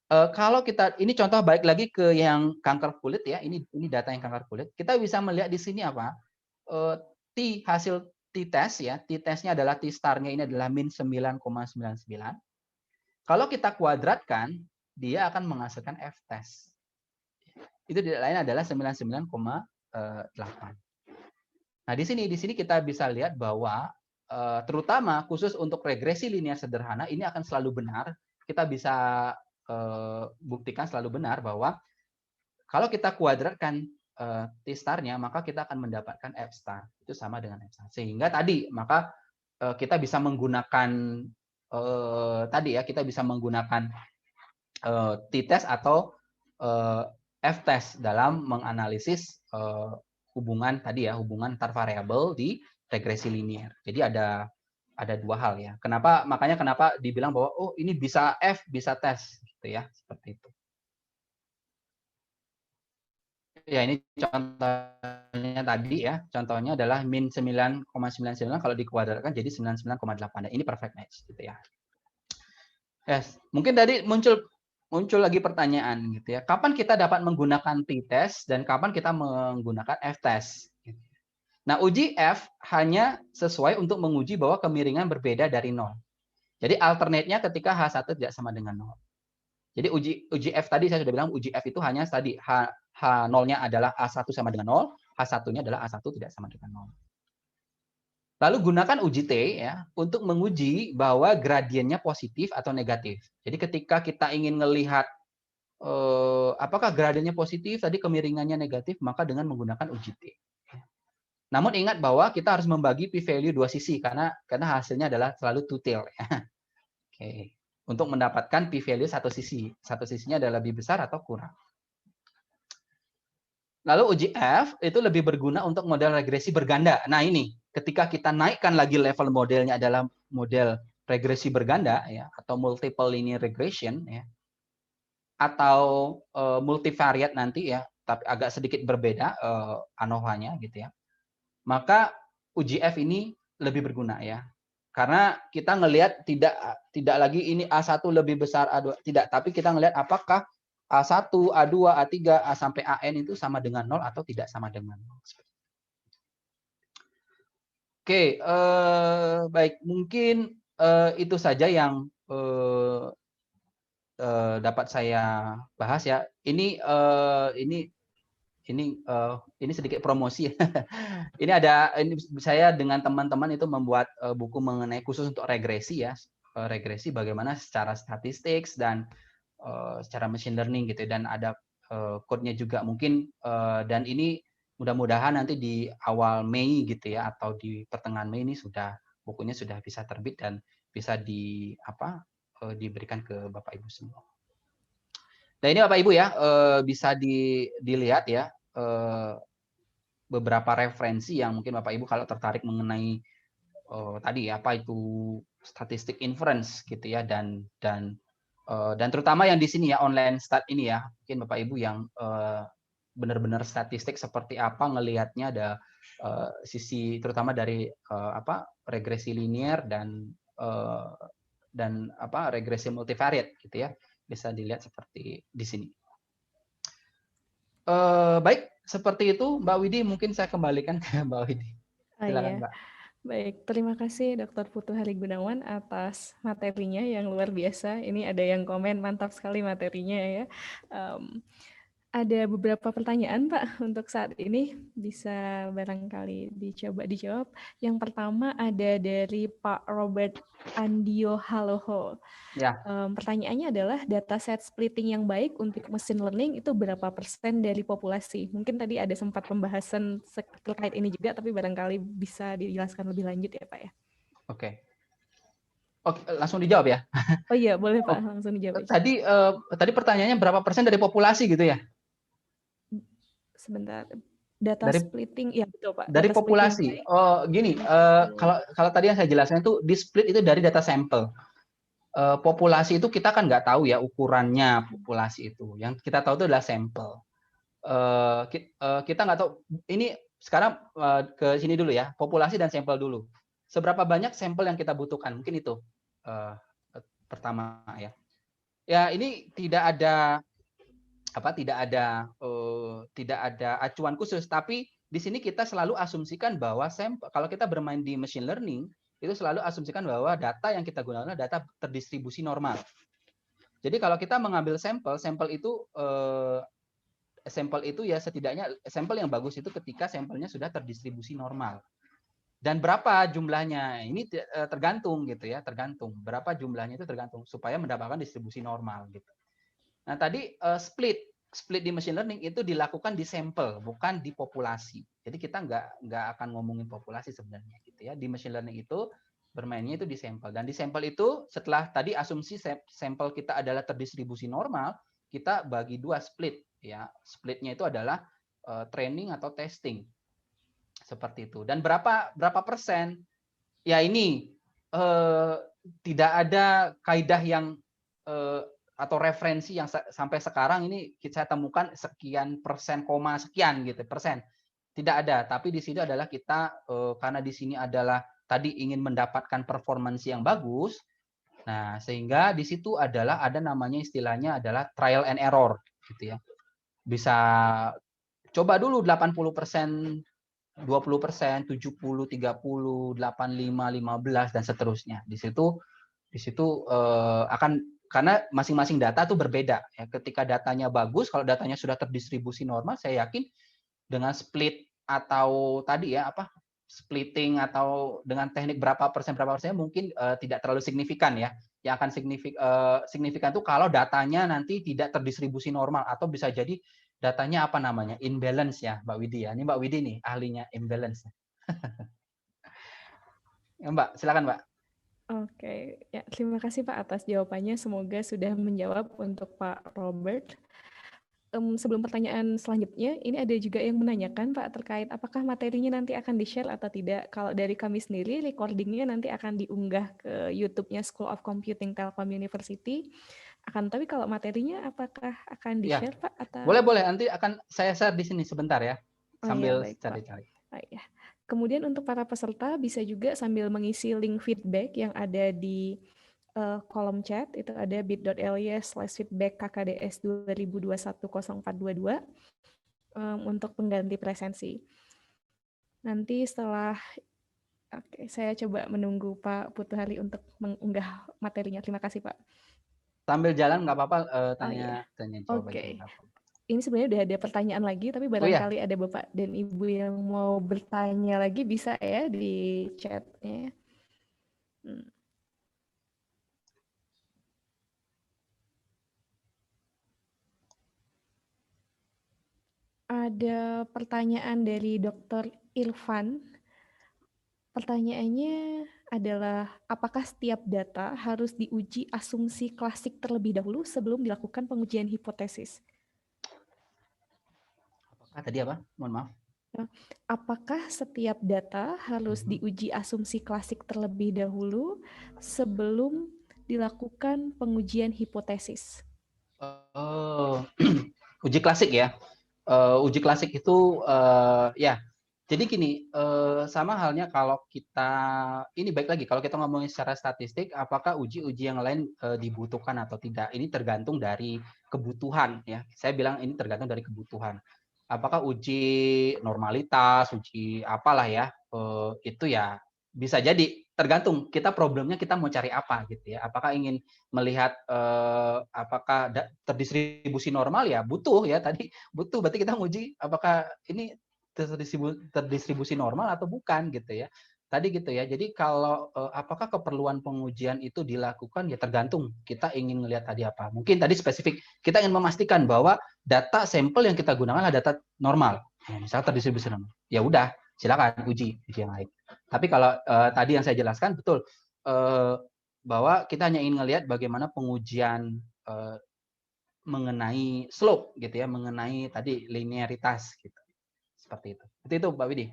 Kalau kita ini contoh balik lagi ke yang kanker kulit ya, ini data yang kanker kulit. Kita bisa melihat di sini apa? Hasil t-test ya, t-testnya adalah t-star-nya ini adalah min 9,99. Kalau kita kuadratkan, dia akan menghasilkan f-test. Itu tidak lain adalah 99,8. Nah, di sini kita bisa lihat bahwa terutama khusus untuk regresi linear sederhana ini akan selalu benar. Kita bisa buktikan selalu benar bahwa kalau kita kuadratkan T-star-nya, maka kita akan mendapatkan F-star. Itu sama dengan F-star. Sehingga tadi, maka kita bisa menggunakan kita bisa menggunakan T-test atau F-test dalam menganalisis hubungan tadi ya, hubungan antar variabel di regresi linear. Jadi ada dua hal ya. Makanya kenapa dibilang bahwa oh ini bisa F, bisa tes gitu ya, seperti itu. Ya, ini contohnya tadi ya. Contohnya adalah min 9,99 kalau dikuadratkan jadi 99,8. Nah, ini perfect match gitu ya. Yes, mungkin tadi muncul lagi pertanyaan gitu ya. Kapan kita dapat menggunakan t-test dan kapan kita menggunakan f-test? Nah, uji F hanya sesuai untuk menguji bahwa kemiringan berbeda dari 0. Jadi alternate-nya ketika H1 tidak sama dengan 0. Jadi uji F tadi saya sudah bilang uji F itu hanya tadi H0-nya adalah A1 sama dengan 0, H1-nya adalah A1 tidak sama dengan 0. Lalu gunakan uji T ya untuk menguji bahwa gradiennya positif atau negatif. Jadi ketika kita ingin melihat apakah gradiennya positif, tadi kemiringannya negatif, maka dengan menggunakan uji T. Namun ingat bahwa kita harus membagi p-value dua sisi karena hasilnya adalah selalu two tail ya. Oke. Untuk mendapatkan p-value satu sisinya adalah lebih besar atau kurang. Lalu UGF itu lebih berguna untuk model regresi berganda. Nah ini, ketika kita naikkan lagi level modelnya adalah model regresi berganda ya atau multiple linear regression ya atau multivariate nanti ya, tapi agak sedikit berbeda ANOVA-nya gitu ya. Maka UGF ini lebih berguna ya. Karena kita ngelihat tidak lagi ini A1 lebih besar A2, tidak, tapi kita ngelihat apakah A1, A2, A3, A sampai AN itu sama dengan 0 atau tidak sama dengan 0. Oke, baik, mungkin itu saja yang dapat saya bahas ya. Ini sedikit promosi. Ini saya dengan teman-teman itu membuat buku mengenai khusus untuk regresi ya, regresi bagaimana secara statistik dan secara machine learning gitu, dan ada code-nya juga mungkin, dan ini mudah-mudahan nanti di awal Mei gitu ya atau di pertengahan Mei ini bukunya sudah bisa terbit dan bisa diberikan ke Bapak Ibu semua. Nah ini Bapak Ibu ya, bisa dilihat ya beberapa referensi yang mungkin Bapak Ibu kalau tertarik mengenai tadi apa itu statistik inference gitu ya, dan terutama yang di sini ya online stat ini ya, mungkin Bapak Ibu yang benar-benar statistik seperti apa ngelihatnya, ada sisi terutama dari regresi linear dan regresi multivariate gitu ya, bisa dilihat seperti di sini. Baik, seperti itu Mbak Widi, mungkin saya kembalikan ke Mbak Widi. Silakan Mbak. Baik, terima kasih Dr. Putu Hari Gunawan atas materinya yang luar biasa. Ini ada yang komen, mantap sekali materinya ya. Ada beberapa pertanyaan Pak untuk saat ini, bisa barangkali dicoba dijawab. Yang pertama ada dari Pak Robert Andio Haloho. Ya. Pertanyaannya adalah dataset splitting yang baik untuk machine learning itu berapa persen dari populasi? Mungkin tadi ada sempat pembahasan terkait ini juga, tapi barangkali bisa dijelaskan lebih lanjut ya Pak ya. Oke, langsung dijawab ya. Oh iya, boleh Pak, langsung dijawab aja. Tadi pertanyaannya berapa persen dari populasi gitu ya? Sebentar. Data splitting, ya betul Pak. Dari data populasi. Oh gini, kalau tadi yang saya jelaskan itu di split itu dari data sampel. Populasi itu kita kan nggak tahu ya ukurannya populasi itu. Yang kita tahu itu adalah sampel. Kita nggak tahu. Ini sekarang ke sini dulu ya, populasi dan sampel dulu. Seberapa banyak sampel yang kita butuhkan? Mungkin itu pertama ya. Ya ini tidak ada acuan khusus, tapi di sini kita selalu asumsikan bahwa kalau kita bermain di machine learning itu selalu asumsikan bahwa data yang kita gunakan adalah data terdistribusi normal. Jadi kalau kita mengambil sampel itu ya setidaknya sampel yang bagus itu ketika sampelnya sudah terdistribusi normal. Dan berapa jumlahnya ini tergantung gitu ya, tergantung berapa jumlahnya itu tergantung supaya mendapatkan distribusi normal gitu. Nah tadi split di machine learning itu dilakukan di sampel, bukan di populasi. Jadi kita nggak akan ngomongin populasi sebenarnya gitu ya. Di machine learning itu bermainnya itu di sampel. Dan di sampel itu setelah tadi asumsi sampel kita adalah terdistribusi normal, kita bagi dua split ya. Splitnya itu adalah training atau testing. Seperti itu. Dan berapa persen? Ya ini tidak ada kaidah yang atau referensi yang sampai sekarang ini saya temukan sekian persen, koma sekian gitu persen. Tidak ada, tapi di sini adalah kita karena di sini adalah tadi ingin mendapatkan performansi yang bagus. Nah, sehingga di situ adalah ada namanya istilahnya adalah trial and error gitu ya. Bisa coba dulu 80%, 20%, 70, 30, 85, 15 dan seterusnya. Di situ akan karena masing-masing data itu berbeda ya. Ketika datanya bagus, kalau datanya sudah terdistribusi normal, saya yakin dengan split atau tadi ya splitting atau dengan teknik berapa persen mungkin tidak terlalu signifikan ya. Yang akan signifikan itu kalau datanya nanti tidak terdistribusi normal atau bisa jadi datanya imbalance ya Mbak Widi ya. Ini Mbak Widi nih ahlinya imbalance. Ya, Mbak, silakan Mbak. Oke, ya terima kasih Pak atas jawabannya. Semoga sudah menjawab untuk Pak Robert. Sebelum pertanyaan selanjutnya, ini ada juga yang menanyakan Pak terkait apakah materinya nanti akan di-share atau tidak. Kalau dari kami sendiri, recordingnya nanti akan diunggah ke YouTube-nya School of Computing Telkom University. Tapi kalau materinya apakah akan Ya, di-share Pak atau? boleh. Nanti akan saya share di sini sebentar ya, Oh iya, sambil baik Pak. cari-cari. Oh, iya. Kemudian untuk para peserta bisa juga sambil mengisi link feedback yang ada di kolom chat, itu ada bit.ly/feedback KKDS 20210422 untuk pengganti presensi. Nanti setelah, oke, saya coba menunggu Pak Putuhari untuk mengunggah materinya. Terima kasih Pak. Sambil jalan nggak apa-apa, Oh iya, tanya jawab aja oke. nggak apa-apa. Ini sebenarnya udah ada pertanyaan lagi, tapi Oh ya, barangkali ada Bapak dan Ibu yang mau bertanya lagi bisa ya di chatnya. Hmm. Ada pertanyaan dari Dr. Irfan. Pertanyaannya adalah, apakah setiap data harus diuji asumsi klasik terlebih dahulu sebelum dilakukan pengujian hipotesis? tadi apa? Mohon maaf. Nah, apakah setiap data harus diuji asumsi klasik terlebih dahulu sebelum dilakukan pengujian hipotesis? Oh, uji klasik ya. Uji klasik itu ya. Jadi gini, sama halnya kalau kita ini baik lagi kalau kita ngomongin secara statistik, apakah uji-uji yang lain dibutuhkan atau tidak? Ini tergantung dari kebutuhan ya. Saya bilang ini tergantung dari kebutuhan. Apakah uji normalitas, uji apalah ya, itu ya bisa jadi tergantung kita problemnya kita mau cari apa gitu ya. Apakah ingin melihat apakah terdistribusi normal ya butuh ya tadi butuh berarti kita nguji apakah ini terdistribusi normal atau bukan gitu ya. Tadi gitu ya. Jadi kalau apakah keperluan pengujian itu dilakukan ya tergantung kita ingin melihat tadi apa. Mungkin tadi spesifik kita ingin memastikan bahwa data sampel yang kita gunakan adalah data normal. Ya, misalnya terdistribusi normal. Ya udah, silakan uji yang lain. Tapi kalau tadi yang saya jelaskan betul bahwa kita hanya ingin melihat bagaimana pengujian mengenai slope gitu ya, mengenai tadi linearitas gitu. Seperti itu. Itu Mbak Widi.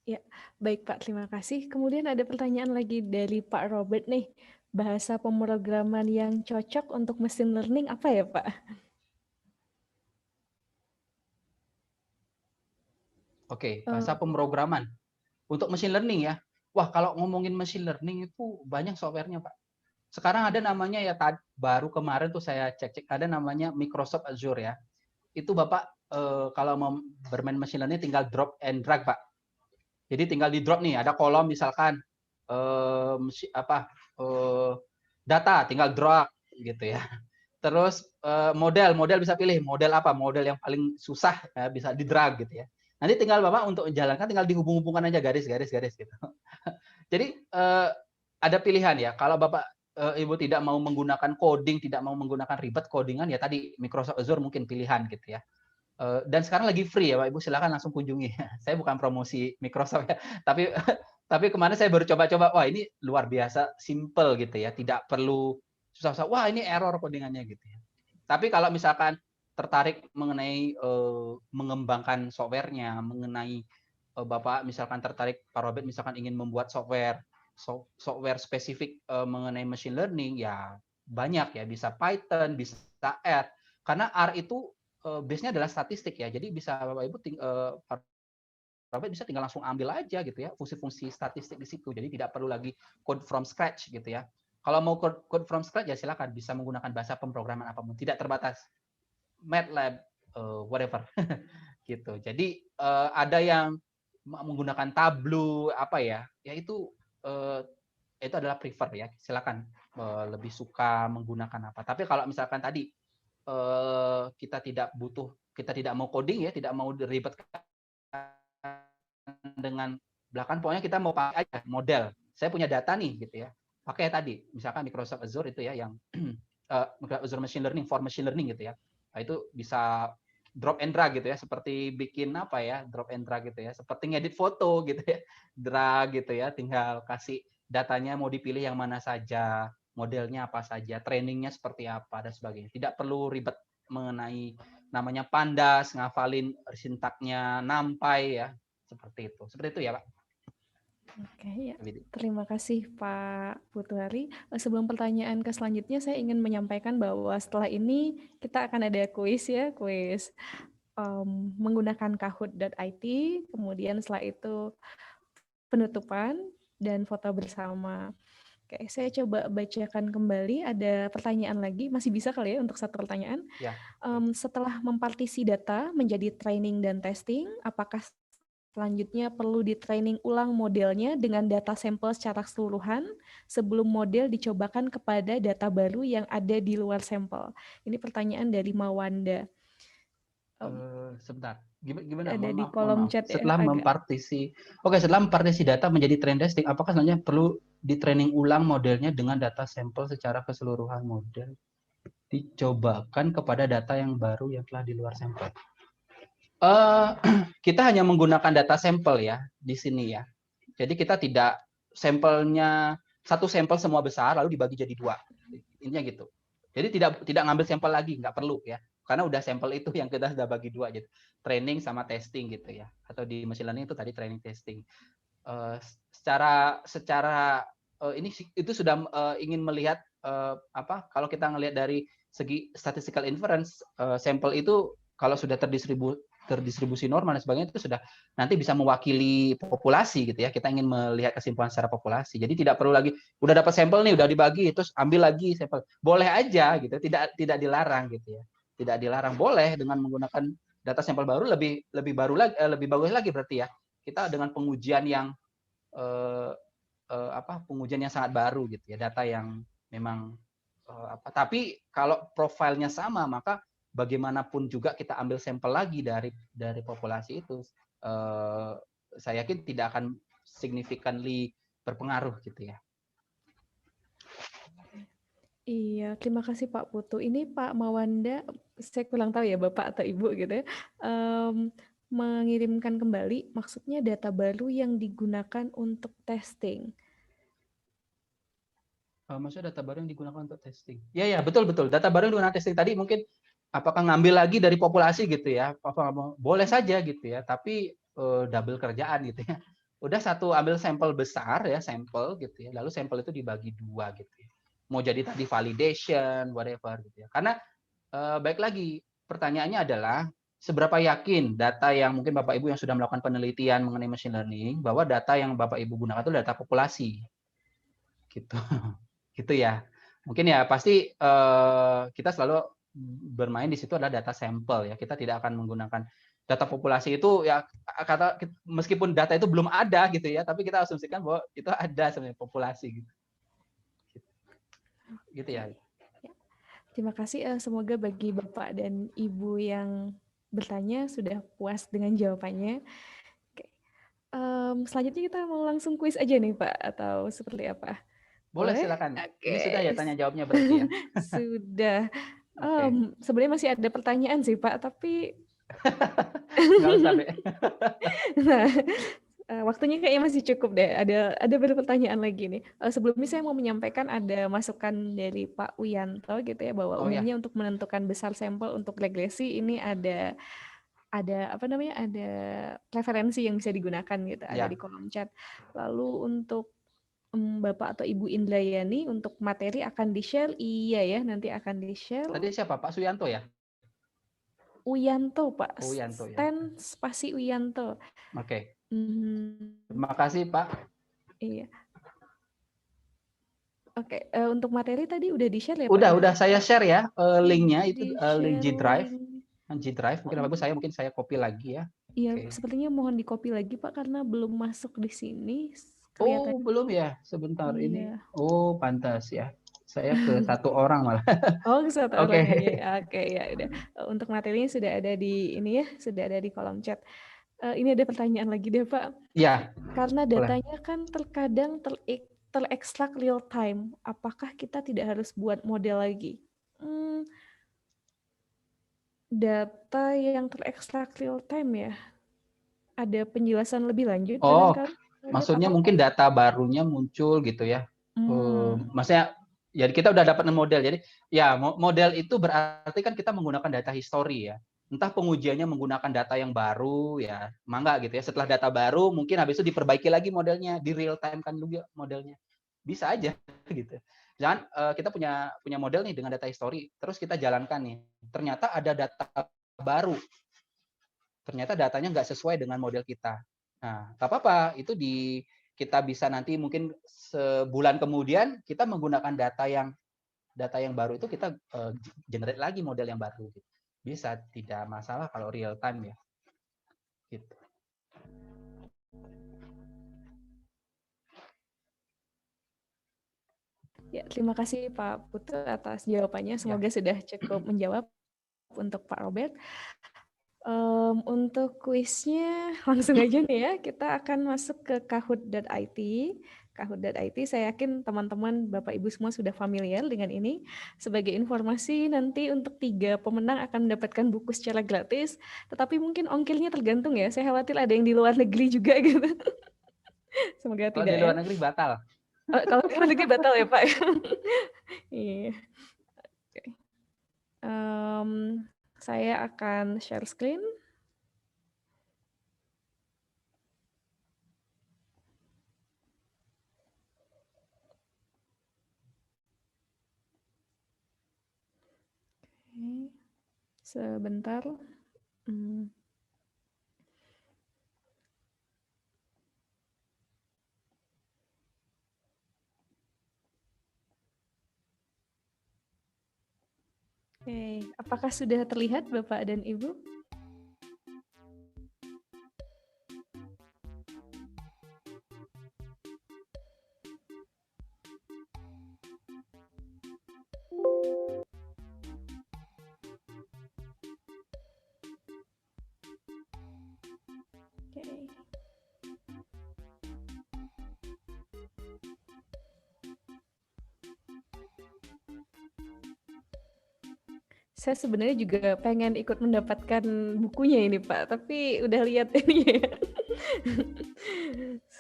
Ya, baik Pak, terima kasih. Kemudian ada pertanyaan lagi dari Pak Robert nih. Bahasa pemrograman yang cocok untuk machine learning apa ya Pak? Oke, Eh, bahasa pemrograman. Untuk machine learning ya. Wah, kalau ngomongin machine learning itu banyak softwarenya, Pak. Sekarang ada namanya ya baru kemarin tuh saya cek-cek ada namanya Microsoft Azure ya. Itu Bapak kalau mau bermain machine learning tinggal drop and drag, Pak. Jadi tinggal di drop nih, ada kolom misalkan eh, data, tinggal drag gitu ya. Terus model bisa pilih model apa, model yang paling susah ya, bisa di drag gitu ya. Nanti tinggal Bapak untuk menjalankan tinggal dihubung-hubungkan aja garis gitu. Jadi ada pilihan ya. Kalau Bapak Ibu tidak mau menggunakan coding, tidak mau menggunakan ribet codingan ya tadi Microsoft Azure mungkin pilihan gitu ya. Dan sekarang lagi free ya Pak Ibu, silakan langsung kunjungi. Saya bukan promosi Microsoft ya, tapi tapi kemarin saya baru coba-coba, wah ini luar biasa simple gitu ya, tidak perlu susah-susah. Wah ini error codingannya gitu ya. Tapi kalau misalkan tertarik mengenai mengembangkan softwarenya, mengenai Bapak misalkan tertarik, Pak Robert misalkan ingin membuat software spesifik mengenai machine learning, ya banyak ya, bisa Python, bisa R. Karena R itu base-nya adalah statistik ya. Jadi bisa Bapak Ibu Bapak bisa tinggal langsung ambil aja gitu ya fungsi-fungsi statistik di situ. Jadi tidak perlu lagi code from scratch gitu ya. Kalau mau code from scratch ya silakan bisa menggunakan bahasa pemrograman apapun, tidak terbatas. MATLAB, whatever gitu. Jadi ada yang menggunakan Tableau apa ya? Ya itu adalah prefer ya. Silakan lebih suka menggunakan apa. Tapi kalau misalkan tadi kita tidak mau coding ya, tidak mau ribet dengan belakang, pokoknya kita mau pakai aja model. Saya punya data nih gitu ya. Pakai tadi, misalkan Microsoft Azure itu ya yang Azure Machine Learning for Machine Learning gitu ya. Nah, itu bisa drop and drag gitu ya, seperti bikin apa ya, drop and drag gitu ya, seperti ngedit foto gitu ya, drag gitu ya, tinggal kasih datanya mau dipilih yang mana saja, modelnya apa saja, trainingnya seperti apa dan sebagainya. Tidak perlu ribet mengenai namanya pandas, ngafalin sintaknya, NumPy ya, seperti itu. Seperti itu ya, Pak. Oke, ya. Terima kasih Pak Putuari. Sebelum pertanyaan ke selanjutnya, saya ingin menyampaikan bahwa setelah ini kita akan ada kuis ya, kuis menggunakan kahoot.it, kemudian setelah itu penutupan dan foto bersama. Oke, saya coba bacakan kembali. Ada pertanyaan lagi, masih bisa kali ya untuk satu pertanyaan. Ya. Setelah mempartisi data menjadi training dan testing, apakah selanjutnya perlu di-training ulang modelnya dengan data sampel secara keseluruhan sebelum model dicobakan kepada data baru yang ada di luar sampel? Ini pertanyaan dari Mawanda. Sebentar. Gimana? Ada di Mohon kolom maaf. chat ya, Setelah agak. mempartisi data menjadi train testing, apakah selanjutnya perlu di-training ulang modelnya dengan data sampel secara keseluruhan model dicobakan kepada data yang baru yang telah di luar sampel? Kita hanya menggunakan data sampel ya di sini ya. Jadi kita tidak sampelnya satu sampel semua besar lalu dibagi jadi 2. Intinya gitu. Jadi tidak ngambil sampel lagi, nggak perlu ya. Karena udah sampel itu yang kita sudah bagi 2 gitu. Training sama testing gitu ya. Atau di machine learning itu tadi training testing. Secara ini itu sudah ingin melihat apa kalau kita ngelihat dari segi statistical inference, sampel itu kalau sudah terdistribusi normal dan sebagainya itu sudah nanti bisa mewakili populasi gitu ya. Kita ingin melihat kesimpulan secara populasi. Jadi tidak perlu lagi udah dapat sampel nih, udah dibagi terus ambil lagi sampel. Boleh aja gitu, tidak dilarang gitu ya. Tidak dilarang, boleh dengan menggunakan data sampel baru lebih baru lagi lebih bagus lagi berarti ya. Kita dengan pengujian yang pengujian yang sangat baru gitu ya, data yang memang tapi kalau profilnya sama maka bagaimanapun juga kita ambil sampel lagi dari populasi itu, saya yakin tidak akan significantly berpengaruh gitu ya. Iya, terima kasih Pak Putu. Ini Pak Mawanda, saya kurang tahu ya Bapak atau Ibu gitu ya, mengirimkan kembali, maksudnya data baru yang digunakan untuk testing. Maksudnya data baru yang digunakan untuk testing? Ya betul. Data baru yang digunakan testing tadi mungkin apakah ngambil lagi dari populasi gitu ya? Boleh saja gitu ya, tapi double kerjaan gitu ya. Udah satu ambil sampel besar ya, sampel gitu ya, lalu sampel itu dibagi 2 gitu ya. Mau jadi tadi validation, whatever gitu ya. Karena baik lagi pertanyaannya adalah seberapa yakin data yang mungkin Bapak Ibu yang sudah melakukan penelitian mengenai machine learning bahwa data yang Bapak Ibu gunakan itu data populasi gitu. Gitu ya. Mungkin ya pasti kita selalu bermain di situ adalah data sampel ya. Kita tidak akan menggunakan data populasi itu ya meskipun data itu belum ada gitu ya, tapi kita asumsikan bahwa itu ada sebenarnya populasi gitu. Gitu ya. Terima kasih, semoga bagi Bapak dan Ibu yang bertanya sudah puas dengan jawabannya. Oke. Selanjutnya kita mau langsung kuis aja nih Pak, atau seperti apa? Boleh Boleh? silakan. Ini Oke. sudah ya tanya jawabnya berarti ya. Sudah. Oke. Sebenarnya masih ada pertanyaan sih Pak, tapi Nggak usah deh. nah, waktunya kayaknya masih cukup deh. Ada beberapa pertanyaan lagi nih. Sebelumnya saya mau menyampaikan ada masukan dari Pak Wiyanto gitu ya, bahwa Oh ya. umumnya untuk menentukan besar sampel untuk regresi ini ada apa namanya, ada referensi yang bisa digunakan gitu, ada di Ya. kolom chat. Lalu untuk Bapak atau Ibu Indrayani untuk materi akan di-share, iya ya, nanti akan di-share. Tadi siapa? Pak Suyanto ya? Uyanto Pak, Oh, Yanto ya. Stan spasi Uyanto. Oke. Hmm, Terima kasih Pak. iya. Oke, untuk materi tadi udah di-share ya Pak ya? Udah saya share ya linknya itu link Di-share G Drive. link. G Drive mungkin saya copy lagi ya. Iya, Oke. sepertinya mohon di-copy lagi Pak karena belum masuk di sini Oh, kelihatannya. belum ya? Sebentar ini. Iya. Oh, pantas ya. Saya ke satu orang malah. Oh, satu orang Oke. aja. Oke, ya udah. Untuk materinya sudah ada di ini ya, sudah ada di kolom chat. Ini ada pertanyaan lagi deh, Pak. Ya, Karena boleh. datanya kan terkadang terekstrak real time, apakah kita tidak harus buat model lagi? Data yang terekstrak real time ya? Ada penjelasan lebih lanjut Oh, barangkali? Robert, maksudnya atau mungkin data barunya muncul gitu ya. Hmm, Maksudnya jadi kita udah dapat model. Jadi ya model itu berarti kan kita menggunakan data history ya. Entah pengujiannya menggunakan data yang baru ya, mangga gitu ya. Setelah data baru mungkin habis itu diperbaiki lagi modelnya, di real time kan juga modelnya. Bisa aja gitu. Jangan kita punya model nih dengan data history, terus kita jalankan nih. Ternyata ada data baru. Ternyata datanya nggak sesuai dengan model kita. Nah, nggak apa-apa, itu kita bisa nanti mungkin sebulan kemudian kita menggunakan data yang baru itu kita generate lagi model yang baru. Bisa, tidak masalah kalau real time ya. Gitu. ya, terima kasih Pak Putu atas jawabannya. Ya. Semoga sudah cukup menjawab untuk Pak Robert. Untuk kuisnya langsung aja nih ya, kita akan masuk ke kahoot.it. Kahoot.it, saya yakin teman-teman Bapak Ibu semua sudah familiar dengan ini. Sebagai informasi, nanti untuk 3 pemenang akan mendapatkan buku secara gratis, tetapi mungkin ongkirnya tergantung ya. Saya khawatir ada yang di luar negeri juga gitu. Semoga Kalau tidak di ya. luar negeri batal. Kalau di luar negeri batal ya Pak. Iya. Oke. Saya akan share screen. Oke. Sebentar. Oke, apakah sudah terlihat Bapak dan Ibu? Oke. Saya sebenarnya juga pengen ikut mendapatkan bukunya ini Pak, tapi udah lihat ini ya.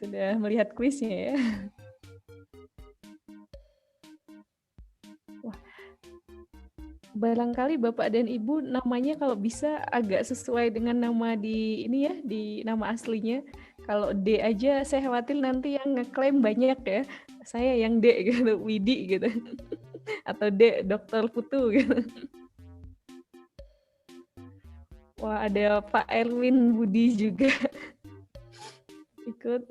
Sudah melihat kuisnya ya. Wah, barangkali Bapak dan Ibu namanya kalau bisa agak sesuai dengan nama di ini ya, di nama aslinya. Kalau D aja saya khawatir nanti yang ngeklaim banyak ya. Saya yang D gitu, Widi gitu. Atau D, Dokter Putu gitu. Wah, ada Pak Erwin Budi juga ikut.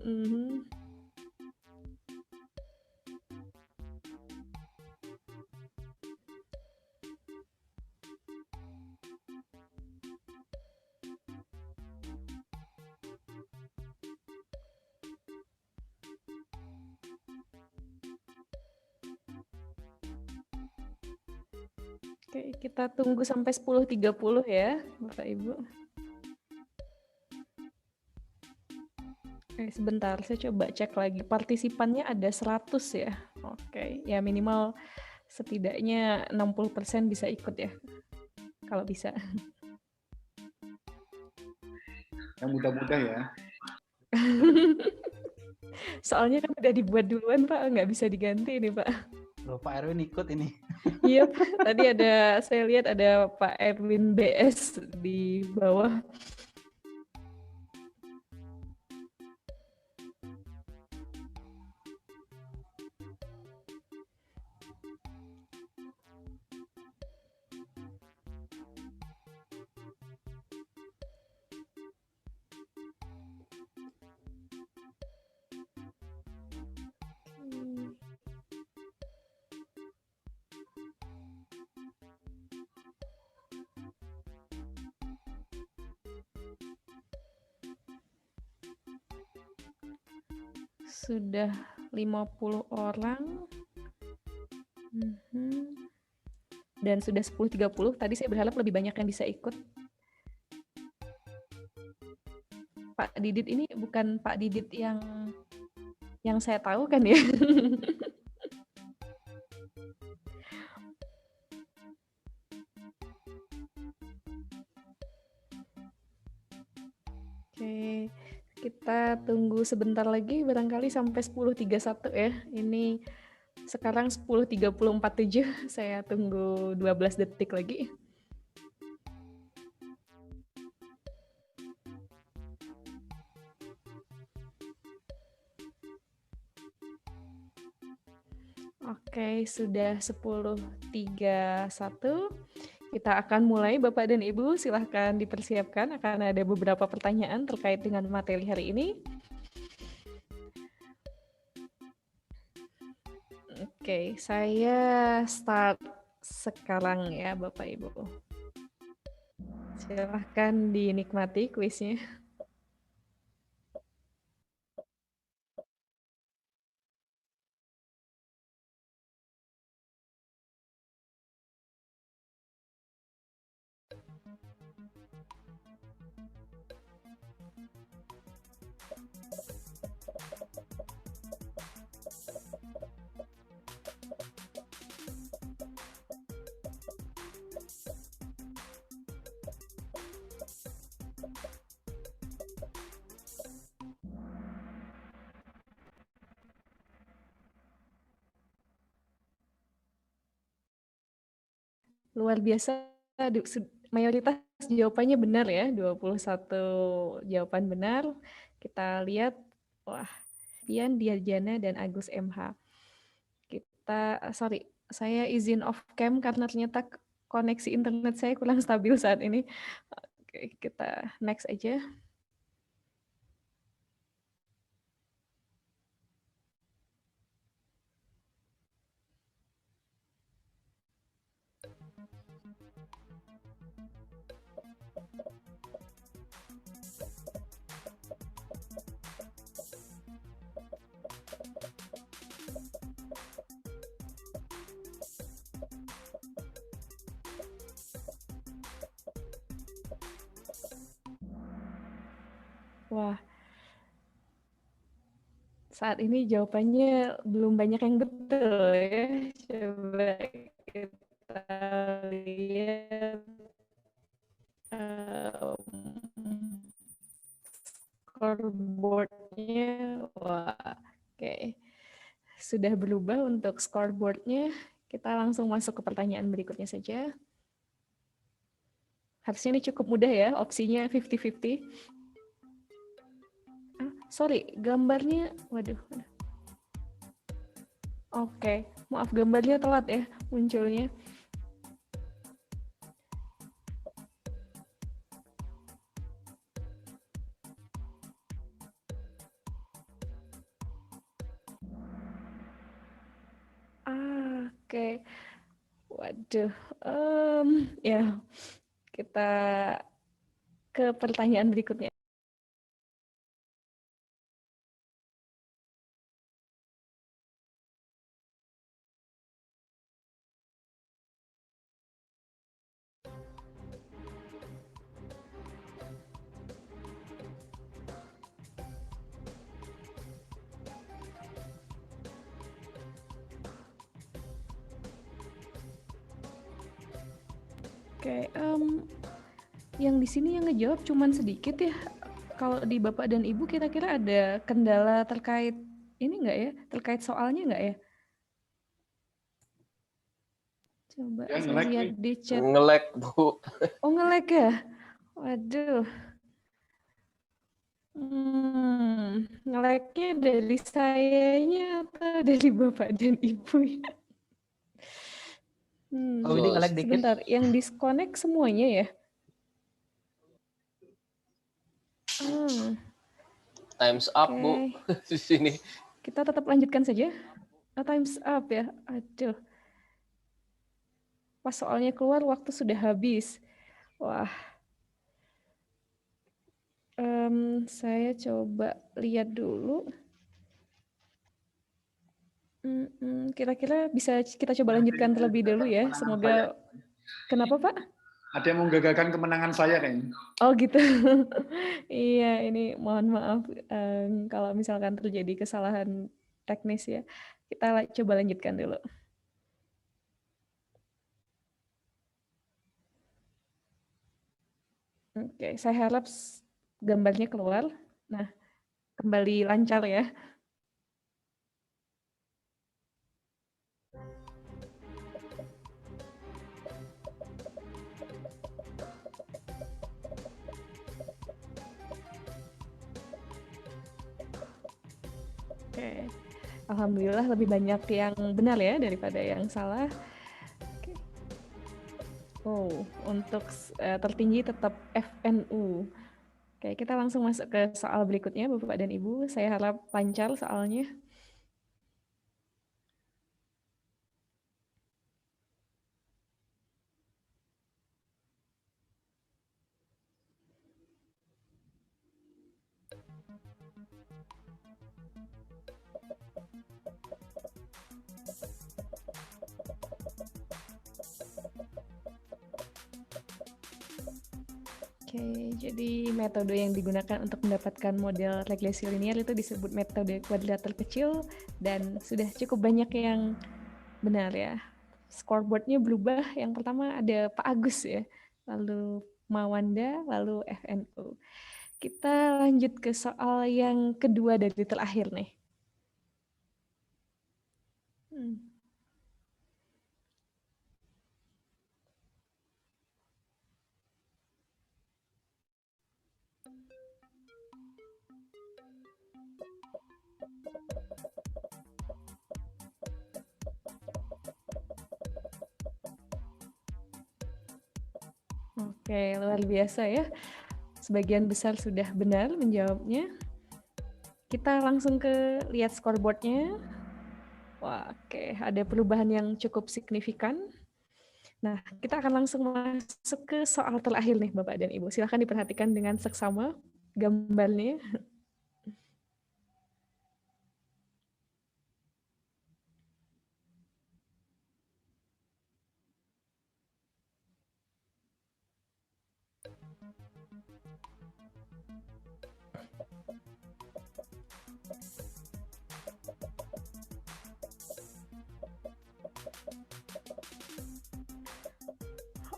Oke, kita tunggu sampai 10.30 ya, Bapak Ibu. Oke, sebentar, saya coba cek lagi. Partisipannya ada 100 ya. Oke, ya minimal setidaknya 60% bisa ikut ya, kalau bisa. Yang mudah-mudah ya. Soalnya kan udah dibuat duluan, Pak. Nggak bisa diganti nih, Pak. Loh, Pak Erwin ikut ini. Iya, Pak. Tadi saya lihat ada Pak Erwin BS di bawah. Sudah 50 orang. Dan sudah 10.30. Tadi saya berharap lebih banyak yang bisa ikut. Pak Didit ini bukan Pak Didit yang saya tahu kan ya? Oke, kita tunggu sebentar lagi, barangkali sampai 10.31 ya. Ini sekarang 10.34.7, saya tunggu 12 detik lagi. Oke, sudah 10.31. Kita akan mulai, Bapak dan Ibu. Silahkan dipersiapkan, akan ada beberapa pertanyaan terkait dengan materi hari ini. Oke, saya start sekarang ya, Bapak Ibu. Silahkan dinikmati kuisnya. Luar biasa, mayoritas jawabannya benar ya, 21 jawaban benar. Kita lihat, wah, Pian, Diarjana, dan Agus MH. Saya izin off cam karena ternyata koneksi internet saya kurang stabil saat ini. Oke, kita next aja. Wah, saat ini jawabannya belum banyak yang betul ya. Coba kita lihat scoreboardnya. Wah, oke. Sudah berubah untuk scoreboardnya. Kita langsung masuk ke pertanyaan berikutnya saja. Harusnya ini cukup mudah ya, opsinya 50-50. Sorry, gambarnya, waduh. Oke, maaf gambarnya telat ya munculnya. Oke, waduh, ya kita ke pertanyaan berikutnya. Oke, yang di sini yang ngejawab cuman sedikit ya. Kalau di Bapak dan Ibu kira-kira ada kendala terkait ini nggak ya? Terkait soalnya nggak ya? Coba Ya, saya lihat di chat. Nge-lag, Bu. Oh, nge-lag ya? Waduh. Nge-lag-nya dari sayanya atau dari Bapak dan Ibu ya? Oh, ini nge-lag dikit. Sebentar, yang disconnect semuanya ya? Time's up, Bu. Di sini. Kita tetap lanjutkan saja. Time's up ya. Aduh. Pas soalnya keluar, waktu sudah habis. Wah. Saya coba lihat dulu. Kira-kira bisa kita coba lanjutkan terlebih dulu ya. Semoga. Kenapa, Pak? Ada yang menggagalkan kemenangan saya kayaknya. Oh gitu. Iya, ini mohon maaf kalau misalkan terjadi kesalahan teknis ya. Kita coba lanjutkan dulu. Oke, saya harap gambarnya keluar. Nah, kembali lancar ya. Oke. Alhamdulillah lebih banyak yang benar ya daripada yang salah. Oke. Oh, untuk tertinggi tetap FNU. Oke, kita langsung masuk ke soal berikutnya Bapak dan Ibu. Saya harap lancar soalnya. Oke, jadi metode yang digunakan untuk mendapatkan model regresi linier itu disebut metode kuadrilateral kecil dan sudah cukup banyak yang benar ya. Scoreboardnya berubah. Yang pertama ada Pak Agus ya, lalu Mawanda, lalu FNU. Kita lanjut ke soal yang kedua dari terakhir nih. Oke, luar biasa ya. Sebagian besar sudah benar menjawabnya. Kita langsung ke lihat scoreboardnya. Wah, oke, ada perubahan yang cukup signifikan. Nah, kita akan langsung masuk ke soal terakhir nih, Bapak dan Ibu. Silahkan diperhatikan dengan seksama gambarnya.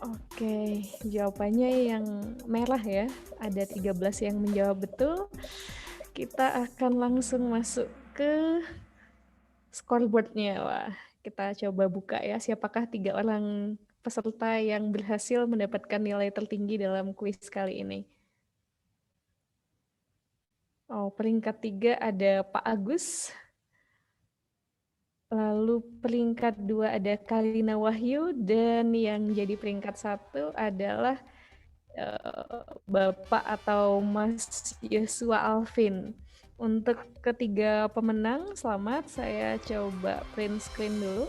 Oke, jawabannya yang merah ya. Ada 13 yang menjawab betul. Kita akan langsung masuk ke scoreboardnya. Wah, kita coba buka ya. Siapakah 3 orang peserta yang berhasil mendapatkan nilai tertinggi dalam kuis kali ini? Oh, peringkat 3 ada Pak Agus. Lalu peringkat 2 ada Kalina Wahyu, dan yang jadi peringkat 1 adalah Bapak atau Mas Yosua Alvin. Untuk ketiga pemenang, selamat. Saya coba print screen dulu.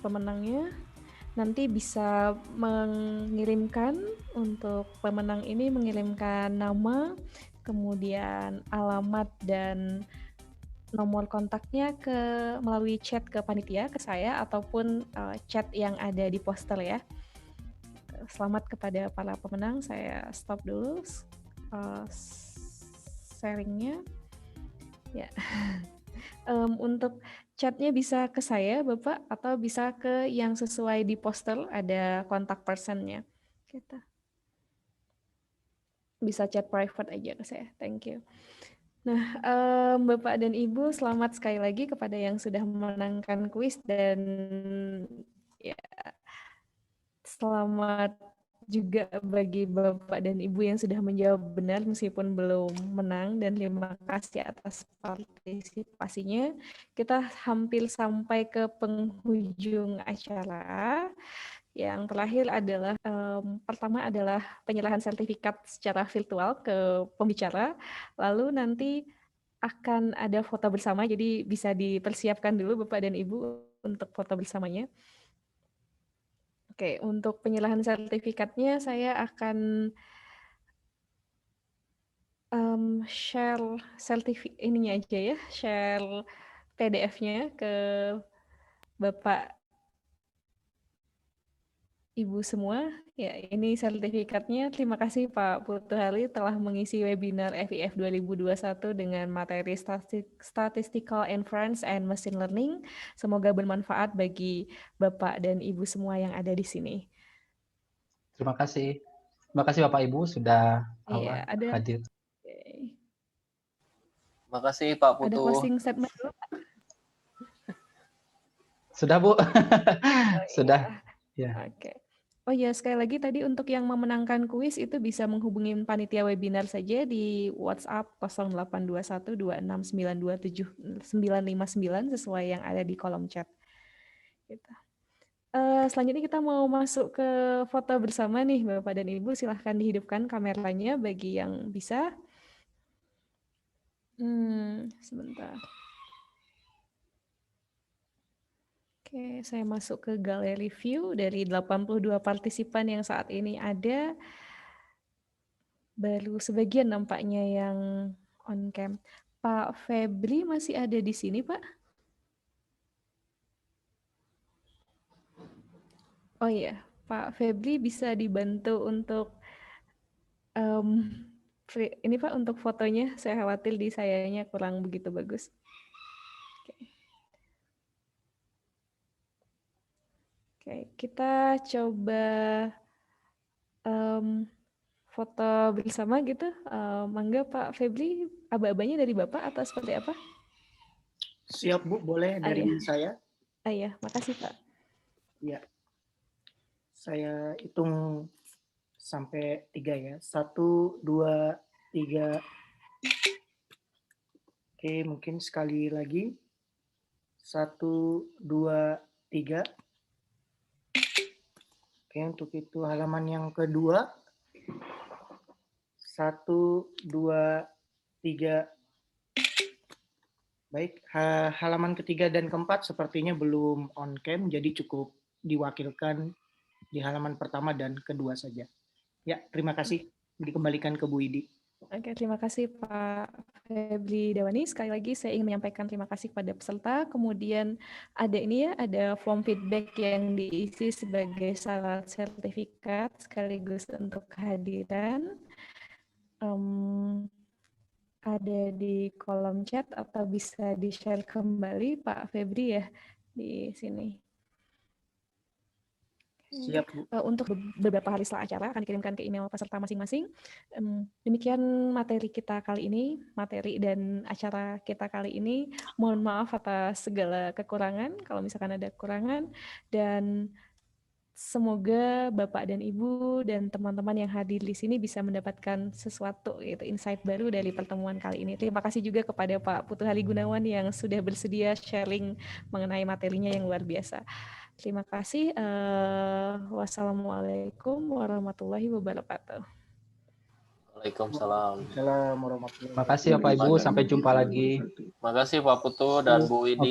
Pemenangnya nanti bisa mengirimkan, untuk pemenang ini mengirimkan nama, kemudian alamat dan nomor kontaknya melalui chat ke panitia, ke saya, ataupun chat yang ada di poster ya. Selamat kepada para pemenang. Saya stop dulu sharingnya. Ya. Untuk chatnya bisa ke saya, Bapak, atau bisa ke yang sesuai di poster, ada kontak personnya. Kita bisa chat private aja ke saya. Thank you. Nah, Bapak dan Ibu, selamat sekali lagi kepada yang sudah memenangkan kuis, dan ya, selamat juga bagi Bapak dan Ibu yang sudah menjawab benar meskipun belum menang, dan terima kasih atas partisipasinya. Kita hampir sampai ke penghujung acara. Yang terakhir adalah pertama adalah penyerahan sertifikat secara virtual ke pembicara. Lalu nanti akan ada foto bersama, jadi bisa dipersiapkan dulu Bapak dan Ibu untuk foto bersamanya. Oke, untuk penyerahan sertifikatnya saya akan share ininya aja ya, share PDF-nya ke Bapak Ibu semua. Ya, ini sertifikatnya. Terima kasih Pak Putu Hari telah mengisi webinar FIF 2021 dengan materi Statistical Inference and Machine Learning. Semoga bermanfaat bagi Bapak dan Ibu semua yang ada di sini. Terima kasih. Terima kasih Bapak Ibu sudah Iya, ada. hadir. Oke. Makasih Pak Ada Putu. closing statement dulu. Sudah Bu? Oh, Sudah. iya. Ya. Oke. Oh ya, sekali lagi tadi untuk yang memenangkan kuis itu bisa menghubungi panitia webinar saja di WhatsApp 082126927959 sesuai yang ada di kolom chat. Gitu. Selanjutnya kita mau masuk ke foto bersama nih Bapak dan Ibu. Silahkan dihidupkan kameranya bagi yang bisa. Sebentar. Oke, saya masuk ke galeri view dari 82 partisipan yang saat ini ada. Baru sebagian nampaknya yang on cam. Pak Febri masih ada di sini, Pak? Oh iya, Pak Febri bisa dibantu untuk ini Pak untuk fotonya. Saya khawatir di sayanya kurang begitu bagus. Oke, kita coba foto bersama gitu. Mangga Pak Febri, aba-abanya dari Bapak atau seperti apa? Siap Bu, boleh dari saya? Iya, makasih Pak. Ya, saya hitung sampai 3 ya. 1, 2, 3. Oke, mungkin sekali lagi. 1, 2, 3. Oke, untuk itu halaman yang kedua. 1, 2, 3. Baik, halaman ketiga dan keempat sepertinya belum on cam, jadi cukup diwakilkan di halaman pertama dan kedua saja. Ya, terima kasih. Dikembalikan ke Bu Idi. Oke, terima kasih Pak Febri Dawani. Sekali lagi saya ingin menyampaikan terima kasih kepada peserta. Kemudian ada ini ya, ada form feedback yang diisi sebagai syarat sertifikat sekaligus untuk kehadiran. Ada di kolom chat atau bisa di-share kembali Pak Febri ya di sini. Siap, Bu. Untuk beberapa hari setelah acara akan dikirimkan ke email peserta masing-masing. Demikian materi kita kali ini, materi dan acara kita kali ini. Mohon maaf atas segala kekurangan, kalau misalkan ada kekurangan, dan semoga Bapak dan Ibu dan teman-teman yang hadir di sini bisa mendapatkan sesuatu, gitu, insight baru dari pertemuan kali ini. Terima kasih juga kepada Pak Putu Hadi Gunawan yang sudah bersedia sharing mengenai materinya yang luar biasa. Terima kasih. Wassalamualaikum warahmatullahi wabarakatuh. Waalaikumsalam. Assalamualaikum warahmatullahi wabarakatuh. Terima kasih Bapak Ibu, sampai jumpa lagi. Makasih Pak Putu dan Bu Widi.